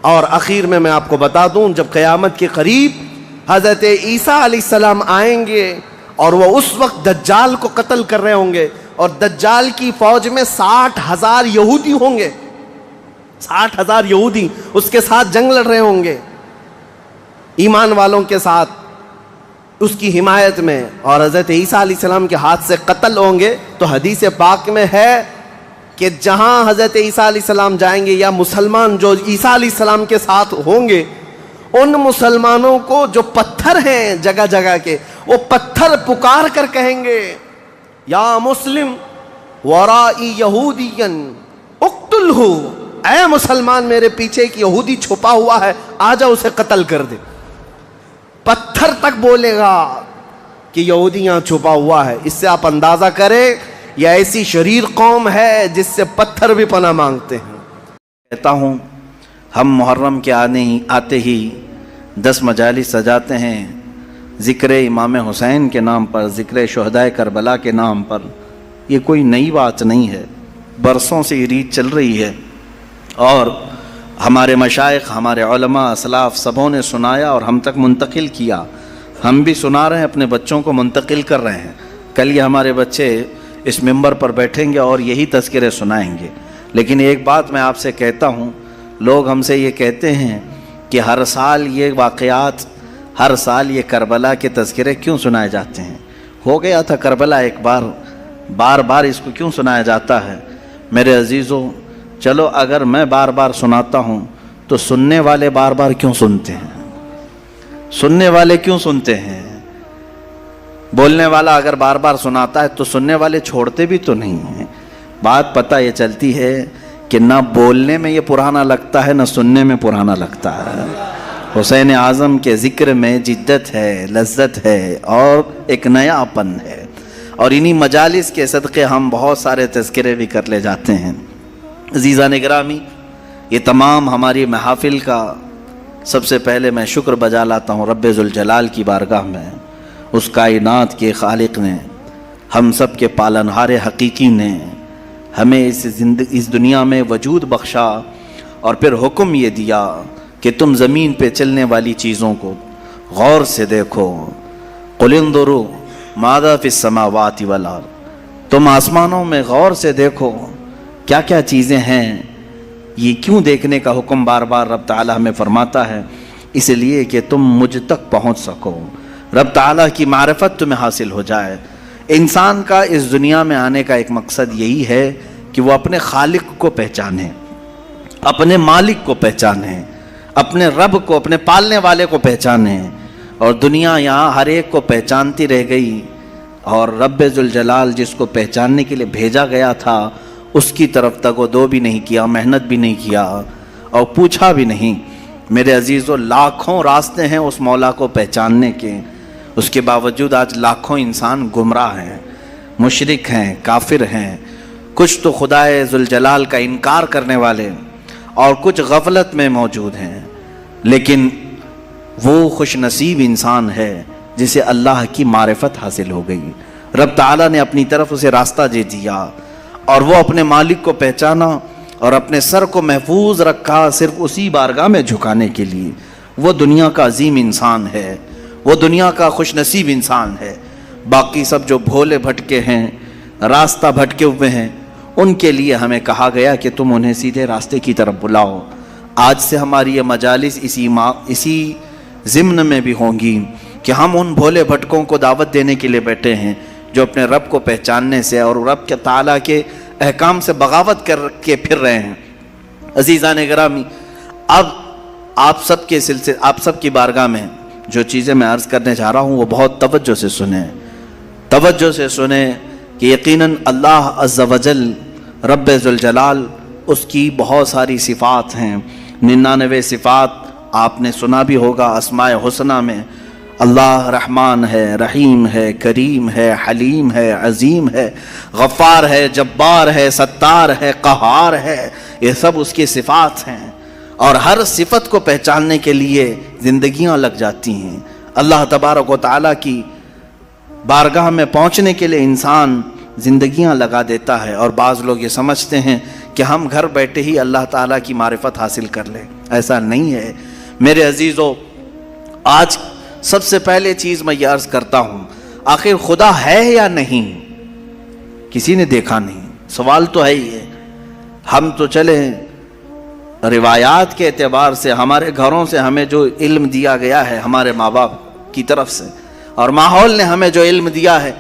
اور اخیر میں آپ کو بتا دوں جب قیامت کے قریب حضرت عیسیٰ علیہ السلام آئیں گے اور وہ اس وقت دجال کو قتل کر رہے ہوں گے، اور دجال کی فوج میں 60,000 یہودی ہوں گے، 60,000 یہودی اس کے ساتھ جنگ لڑ رہے ہوں گے ایمان والوں کے ساتھ اس کی حمایت میں، اور حضرت عیسیٰ علیہ السلام کے ہاتھ سے قتل ہوں گے۔ تو حدیث پاک میں ہے کہ جہاں حضرت عیسیٰ علیہ السلام جائیں گے یا مسلمان جو عیسیٰ علیہ السلام کے ساتھ ہوں گے، ان مسلمانوں کو جو پتھر ہیں جگہ جگہ کے، وہ پتھر پکار کر کہیں گے یا مسلم ورائی یہودین اقتلہ، اے مسلمان میرے پیچھے ایک یہودی چھپا ہوا ہے، آجا اسے قتل کر دے۔ پتھر تک بولے گا کہ یہودی یہاں چھپا ہوا ہے۔ اس سے آپ اندازہ کریں یہ ایسی شریر قوم ہے جس سے پتھر بھی پناہ مانگتے ہیں۔ کہتا ہوں ہم محرم کے آتے ہی 10 مجالس سجاتے ہیں، ذکر امام حسین کے نام پر، ذکر شہدائے کربلا کے نام پر۔ یہ کوئی نئی بات نہیں ہے، برسوں سے یہ ریت چل رہی ہے، اور ہمارے مشائخ، ہمارے علماء، اسلاف سبوں نے سنایا اور ہم تک منتقل کیا، ہم بھی سنا رہے ہیں، اپنے بچوں کو منتقل کر رہے ہیں۔ کل یہ ہمارے بچے اس ممبر پر بیٹھیں گے اور یہی تذکرے سنائیں گے۔ لیکن ایک بات میں آپ سے کہتا ہوں، لوگ ہم سے یہ کہتے ہیں کہ ہر سال یہ واقعات، ہر سال یہ کربلا کے تذکرے کیوں سنائے جاتے ہیں؟ ہو گیا تھا کربلا ایک بار، بار بار اس کو کیوں سنایا جاتا ہے؟ میرے عزیزوں، چلو اگر میں بار بار سناتا ہوں تو سننے والے بار بار کیوں سنتے ہیں؟ سننے والے کیوں سنتے ہیں؟ بولنے والا اگر بار بار سناتا ہے تو سننے والے چھوڑتے بھی تو نہیں ہیں۔ بات پتہ یہ چلتی ہے کہ نہ بولنے میں یہ پرانا لگتا ہے، نہ سننے میں پرانا لگتا ہے۔ حسین اعظم کے ذکر میں جدت ہے، لذت ہے اور ایک نیا پن ہے، اور انہی مجالس کے صدقے ہم بہت سارے تذکرے بھی کر لے جاتے ہیں۔ عزیزان گرامی، یہ تمام ہماری محافل کا سب سے پہلے میں شکر بجا لاتا ہوں رب ذوالجلال کی بارگاہ میں، اس کائنات کے خالق نے، ہم سب کے پالنہار حقیقی نے ہمیں اس دنیا میں وجود بخشا، اور پھر حکم یہ دیا کہ تم زمین پہ چلنے والی چیزوں کو غور سے دیکھو۔ قل انظروا ماذا فی السماوات والارض، تم آسمانوں میں غور سے دیکھو کیا کیا چیزیں ہیں۔ یہ کیوں دیکھنے کا حکم بار بار رب تعالیٰ ہمیں فرماتا ہے؟ اس لیے کہ تم مجھ تک پہنچ سکو، رب تعالیٰ کی معرفت تمہیں حاصل ہو جائے۔ انسان کا اس دنیا میں آنے کا ایک مقصد یہی ہے کہ وہ اپنے خالق کو پہچانے، اپنے مالک کو پہچانے، اپنے رب کو، اپنے پالنے والے کو پہچانے۔ اور دنیا یہاں ہر ایک کو پہچانتی رہ گئی، اور رب ذوالجلال جس کو پہچاننے کے لیے بھیجا گیا تھا اس کی طرف تک وہ دو بھی نہیں کیا، محنت بھی نہیں کیا اور پوچھا بھی نہیں۔ میرے عزیزو، لاکھوں راستے ہیں اس مولا کو پہچاننے کے، اس کے باوجود آج لاکھوں انسان گمراہ ہیں، مشرک ہیں، کافر ہیں، کچھ تو خدائے ذوالجلال کا انکار کرنے والے اور کچھ غفلت میں موجود ہیں، لیکن وہ خوش نصیب انسان ہے جسے اللہ کی معرفت حاصل ہو گئی، رب تعالیٰ نے اپنی طرف اسے راستہ دے دیا اور وہ اپنے مالک کو پہچانا اور اپنے سر کو محفوظ رکھا صرف اسی بارگاہ میں جھکانے کے لیے۔ وہ دنیا کا عظیم انسان ہے، وہ دنیا کا خوش نصیب انسان ہے۔ باقی سب جو بھولے بھٹکے ہیں، راستہ بھٹکے ہوئے ہیں، ان کے لیے ہمیں کہا گیا کہ تم انہیں سیدھے راستے کی طرف بلاؤ۔ آج سے ہماری یہ مجالس اسی ضمن میں بھی ہوں گی کہ ہم ان بھولے بھٹکوں کو دعوت دینے کے لیے بیٹھے ہیں جو اپنے رب کو پہچاننے سے اور رب کے تعالیٰ کے احکام سے بغاوت کر کے پھر رہے ہیں۔ عزیزان گرامی، اب آپ سب کی بارگاہ میں جو چیزیں میں عرض کرنے جا رہا ہوں وہ بہت توجہ سے سنیں کہ یقیناً اللہ عز و جل رب ذوالجلال اس کی بہت ساری صفات ہیں، 99 صفات آپ نے سنا بھی ہوگا۔ اسماء حسنہ میں اللہ رحمان ہے، رحیم ہے، کریم ہے، حلیم ہے، عظیم ہے، غفار ہے، جبار ہے، ستار ہے، قہار ہے، یہ سب اس کی صفات ہیں، اور ہر صفت کو پہچاننے کے لیے زندگیاں لگ جاتی ہیں۔ اللہ تبارک و تعالیٰ کی بارگاہ میں پہنچنے کے لیے انسان زندگیاں لگا دیتا ہے، اور بعض لوگ یہ سمجھتے ہیں کہ ہم گھر بیٹھے ہی اللہ تعالیٰ کی معرفت حاصل کر لیں۔ ایسا نہیں ہے میرے عزیزو۔ آج سب سے پہلے چیز میں یہ عرض کرتا ہوں، آخر خدا ہے یا نہیں؟ کسی نے دیکھا نہیں، سوال تو ہے ہی ہے۔ ہم تو چلے روایات کے اعتبار سے، ہمارے گھروں سے ہمیں جو علم دیا گیا ہے ہمارے ماں باپ کی طرف سے، اور ماحول نے ہمیں جو علم دیا ہے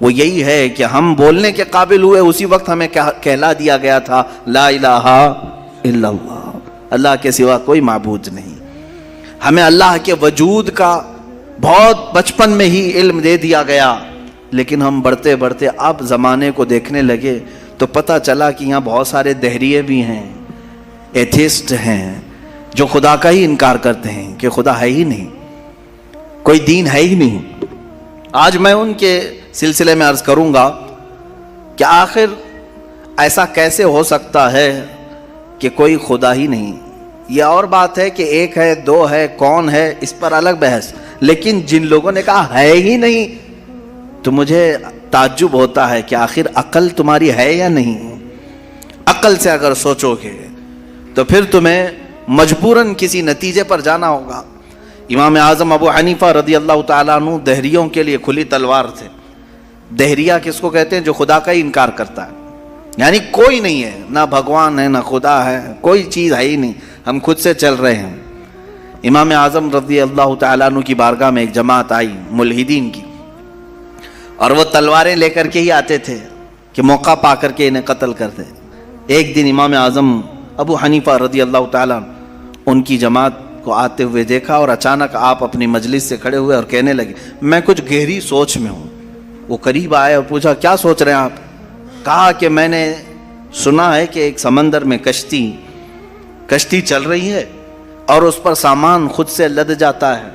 وہ یہی ہے کہ ہم بولنے کے قابل ہوئے اسی وقت ہمیں کہلا دیا گیا تھا لا الہ الا اللہ، اللہ کے سوا کوئی معبود نہیں۔ ہمیں اللہ کے وجود کا بہت بچپن میں ہی علم دے دیا گیا، لیکن ہم بڑھتے بڑھتے اب زمانے کو دیکھنے لگے تو پتہ چلا کہ یہاں بہت سارے دہریے بھی ہیں، ایتھیسٹ ہیں، جو خدا کا ہی انکار کرتے ہیں کہ خدا ہے ہی نہیں، کوئی دین ہے ہی نہیں۔ آج میں ان کے سلسلے میں عرض کروں گا کہ آخر ایسا کیسے ہو سکتا ہے کہ کوئی خدا ہی نہیں۔ یہ اور بات ہے کہ ایک ہے، دو ہے، کون ہے، اس پر الگ بحث، لیکن جن لوگوں نے کہا ہے ہی نہیں تو مجھے تعجب ہوتا ہے کہ آخر عقل تمہاری ہے یا نہیں؟ عقل سے اگر سوچو گے تو پھر تمہیں مجبوراً کسی نتیجے پر جانا ہوگا۔ امام اعظم ابو حنیفہ رضی اللہ تعالیٰ عنہ دہریوں کے لیے کھلی تلوار تھے۔ دہریہ کس کو کہتے ہیں؟ جو خدا کا ہی انکار کرتا ہے، یعنی کوئی نہیں ہے، نہ بھگوان ہے، نہ خدا ہے، کوئی چیز ہے ہی نہیں، ہم خود سے چل رہے ہیں۔ امام اعظم رضی اللہ تعالیٰ عنہ کی بارگاہ میں ایک جماعت آئی ملحدین کی، اور وہ تلواریں لے کر کے ہی آتے تھے کہ موقع پا کر کے انہیں قتل کر دیں۔ ایک دن امام اعظم ابو حنیفہ رضی اللہ تعالیٰ ان کی جماعت کو آتے ہوئے دیکھا، اور اچانک آپ اپنی مجلس سے کھڑے ہوئے اور کہنے لگے میں کچھ گہری سوچ میں ہوں۔ وہ قریب آئے اور پوچھا کیا سوچ رہے ہیں آپ؟ کہا کہ میں نے سنا ہے کہ ایک سمندر میں کشتی چل رہی ہے اور اس پر سامان خود سے لد جاتا ہے،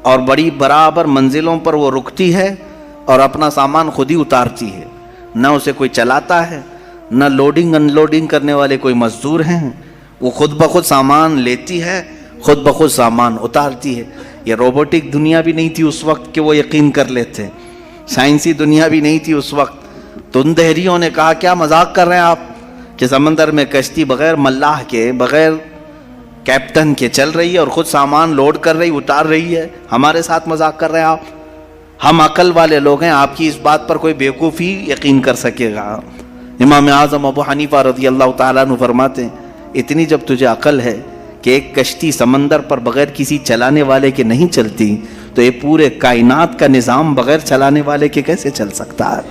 اور بڑی برابر منزلوں پر وہ رکتی ہے اور اپنا سامان خود ہی اتارتی ہے، نہ اسے کوئی چلاتا ہے، نہ لوڈنگ ان لوڈنگ کرنے والے کوئی مزدور ہیں، وہ خود بخود سامان لیتی ہے، خود بخود سامان اتارتی ہے۔ یہ روبوٹک دنیا بھی نہیں تھی اس وقت کہ وہ یقین کر لیتے، سائنسی دنیا بھی نہیں تھی اس وقت۔ تو ان دہریوں نے کہا کیا مذاق کر رہے ہیں آپ کہ سمندر میں کشتی بغیر ملاح کے، بغیر کیپٹن کے چل رہی ہے اور خود سامان لوڈ کر رہی، اتار رہی ہے، ہمارے ساتھ مذاق کر رہے ہیں آپ؟ ہم عقل والے لوگ ہیں، آپ کی اس بات پر کوئی بیوقوفی یقین کر سکے گا؟ امام اعظم ابو حنیفہ رضی اللہ تعالیٰ عنہ فرماتے ہیں اتنی جب تجھے عقل ہے کہ ایک کشتی سمندر پر بغیر کسی چلانے والے کے نہیں چلتی، تو یہ پورے کائنات کا نظام بغیر چلانے والے کے کیسے چل سکتا ہے؟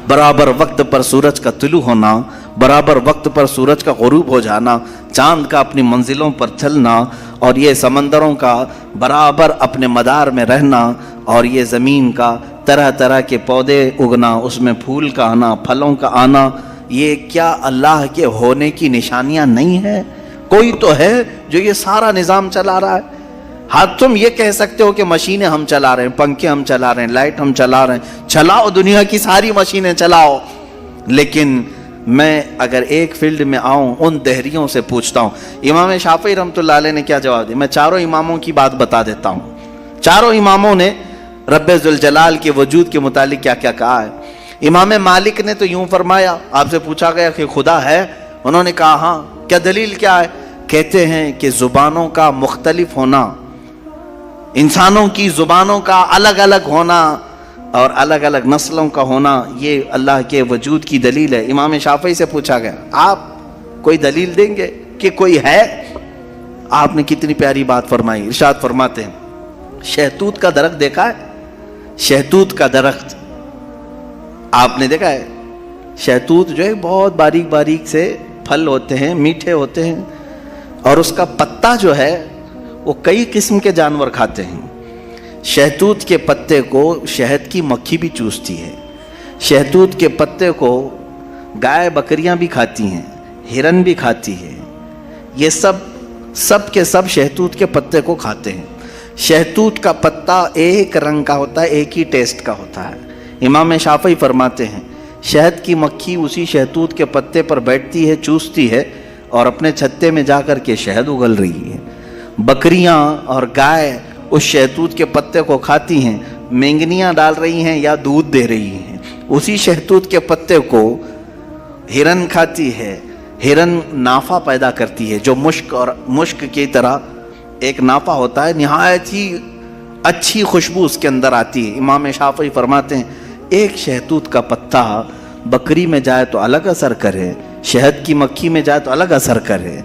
برابر وقت پر سورج کا طلوع ہونا، برابر وقت پر سورج کا غروب ہو جانا، چاند کا اپنی منزلوں پر چلنا، اور یہ سمندروں کا برابر اپنے مدار میں رہنا، اور یہ زمین کا طرح طرح کے پودے اگنا، اس میں پھول کا آنا، پھلوں کا آنا، یہ کیا اللہ کے ہونے کی نشانیاں نہیں ہے؟ کوئی تو ہے جو یہ سارا نظام چلا رہا ہے۔ ہاں تم یہ کہہ سکتے ہو کہ مشینیں ہم چلا رہے ہیں، پنکھے ہم چلا رہے ہیں، لائٹ ہم چلا رہے ہیں، چلاؤ دنیا کی ساری مشینیں چلاؤ، لیکن میں اگر ایک فیلڈ میں آؤں ان دہریوں سے پوچھتا ہوں. امام شافعی رحمۃ اللہ علیہ نے کیا جواب دیا؟ میں چاروں اماموں کی بات بتا دیتا ہوں. چاروں اماموں نے رب ذوالجلال کے وجود کے متعلق کیا کیا کہا ہے. امام مالک نے تو یوں فرمایا، آپ سے پوچھا گیا کہ خدا ہے، انہوں نے کہا ہاں. کیا دلیل کیا ہے؟ کہتے ہیں کہ زبانوں کا مختلف ہونا، انسانوں کی زبانوں کا الگ الگ ہونا اور الگ الگ نسلوں کا ہونا، یہ اللہ کے وجود کی دلیل ہے. امام شافعی سے پوچھا گیا آپ کوئی دلیل دیں گے کہ کوئی ہے؟ آپ نے کتنی پیاری بات فرمائی. ارشاد فرماتے ہیں شہتوت کا درخت دیکھا ہے؟ شہتوت کا درخت آپ نے دیکھا ہے؟ شہتوت جو ہے بہت باریک باریک سے پھل ہوتے ہیں، میٹھے ہوتے ہیں، اور اس کا پتا جو ہے وہ کئی قسم کے جانور کھاتے ہیں. شہتوت کے پتے کو شہد کی مکھی بھی چوستی ہے. شہتوت کے پتے کو گائے بکریاں بھی کھاتی ہیں، ہرن بھی کھاتی ہے. یہ سب کے سب شہتوت کے پتے کو کھاتے ہیں. شہتوت کا پتا ایک رنگ کا ہوتا ہے، ایک ہی ٹیسٹ کا ہوتا ہے. امام شافعی فرماتے ہیں شہد کی مکھی اسی شہتوت کے پتے پر بیٹھتی ہے، چوستی ہے اور اپنے چھتے میں جا کر کے شہد اگل رہی ہے. بکریاں اور گائے اس شہتوت کے پتے کو کھاتی ہیں، مینگنیاں ڈال رہی ہیں یا دودھ دے رہی ہیں. اسی شہتوت کے پتے کو ہرن کھاتی ہے. ہرن نافع پیدا کرتی ہے جو مشک کی طرح ایک نافع ہوتا ہے، نہایت ہی اچھی خوشبو اس کے اندر آتی ہے. امام شافعی فرماتے ہیں ایک شہتوت کا پتا بکری میں جائے تو الگ اثر کرے، شہد کی مکھی میں جائے تو الگ اثر کرے،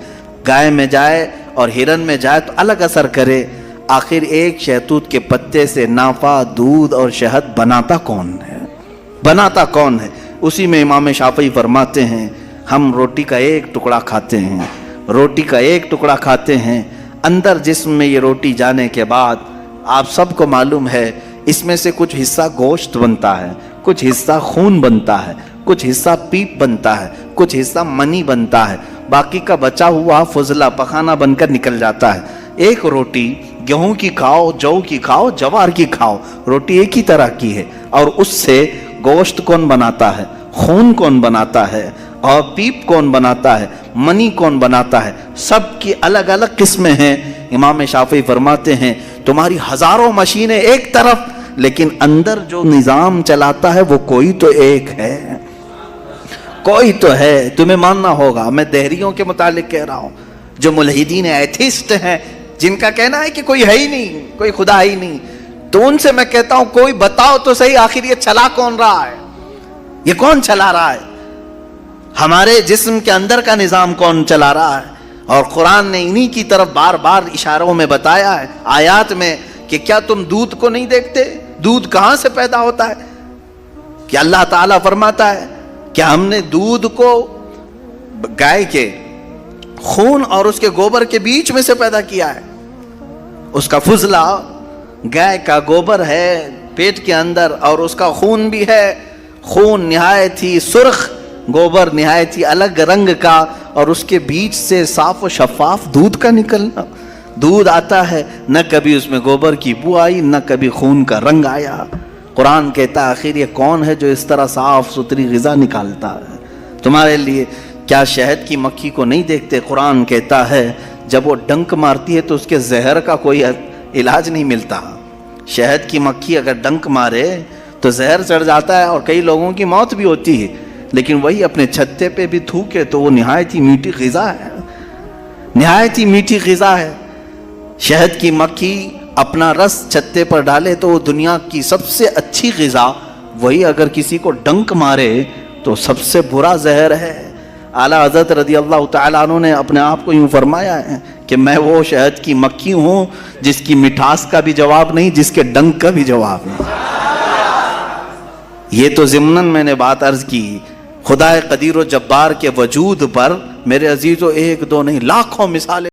گائے میں جائے اور ہرن میں جائے تو الگ اثر کرے. آخر ایک شہتوت کے پتے سے نافع، دودھ اور شہد بناتا کون ہے؟ بناتا کون ہے؟ اسی میں امام شافعی فرماتے ہیں ہم روٹی کا ایک ٹکڑا کھاتے ہیں، روٹی کا ایک ٹکڑا کھاتے ہیں، اندر جسم میں یہ روٹی جانے کے بعد آپ سب کو معلوم ہے اس میں سے کچھ حصہ گوشت بنتا ہے، کچھ حصہ خون بنتا ہے، کچھ حصہ پیپ بنتا ہے، کچھ حصہ منی بنتا ہے، باقی کا بچا ہوا فضلہ پخانہ بن کر نکل جاتا ہے. ایک روٹی گیہوں کی کھاؤ، جو کی کھاؤ، جوار کی کھاؤ، روٹی ایک ہی طرح کی ہے. اور اس سے گوشت کون بناتا ہے، خون کون بناتا ہے، اور پیپ کون بناتا ہے، منی کون بناتا ہے، سب کی الگ الگ قسمیں ہیں. امام شافعی فرماتے ہیں تمہاری ہزاروں مشینیں ایک طرف، لیکن اندر جو نظام چلاتا ہے وہ کوئی تو ایک ہے، کوئی تو ہے. تمہیں ماننا ہوگا. میں دہریوں کے متعلق کہہ رہا ہوں جو ملحدین ایتھیسٹ ہیں، جن کا کہنا ہے کہ کوئی ہے ہی نہیں، کوئی خدا ہی نہیں، تو ان سے میں کہتا ہوں کوئی بتاؤ تو صحیح آخر یہ چلا کون رہا ہے؟ یہ کون چلا رہا ہے؟ ہمارے جسم کے اندر کا نظام کون چلا رہا ہے؟ اور قرآن نے انہی کی طرف بار بار اشاروں میں بتایا ہے، آیات میں، کہ کیا تم دودھ کو نہیں دیکھتے؟ دودھ کہاں سے پیدا ہوتا ہے؟ کہ اللہ تعالیٰ فرماتا ہے کہ ہم نے دودھ کو گائے کے خون اور اس کے گوبر کے بیچ میں سے پیدا کیا ہے. اس کا فضلہ گائے کا گوبر ہے پیٹ کے اندر اور اس کا خون بھی ہے. خون نہایت ہی سرخ، گوبر نہایت ہی الگ رنگ کا، اور اس کے بیچ سے صاف و شفاف دودھ کا نکلنا. دودھ آتا ہے، نہ کبھی اس میں گوبر کی بو آئی، نہ کبھی خون کا رنگ آیا. قرآن کہتا ہے آخر یہ کون ہے جو اس طرح صاف ستھری غذا نکالتا ہے تمہارے لیے؟ کیا شہد کی مکھی کو نہیں دیکھتے؟ قرآن کہتا ہے جب وہ ڈنک مارتی ہے تو اس کے زہر کا کوئی علاج نہیں ملتا. شہد کی مکھی اگر ڈنک مارے تو زہر چڑھ جاتا ہے اور کئی لوگوں کی موت بھی ہوتی ہے، لیکن وہی اپنے چھتے پہ بھی تھوکے تو وہ نہایت ہی میٹھی غذا ہے، نہایت ہی میٹھی غذا ہے. شہد کی مکھی اپنا رس چھتے پر ڈالے تو وہ دنیا کی سب سے اچھی غذا، وہی اگر کسی کو ڈنک مارے تو سب سے برا زہر ہے. اعلیٰ حضرت رضی اللہ تعالیٰ عنہ نے اپنے آپ کو یوں فرمایا ہے کہ میں وہ شہد کی مکھی ہوں جس کی مٹھاس کا بھی جواب نہیں، جس کے ڈنک کا بھی جواب نہیں. یہ تو ضمناً میں نے بات عرض کی. خدا قدیر و جبار کے وجود پر میرے عزیزو ایک دو نہیں لاکھوں مثالیں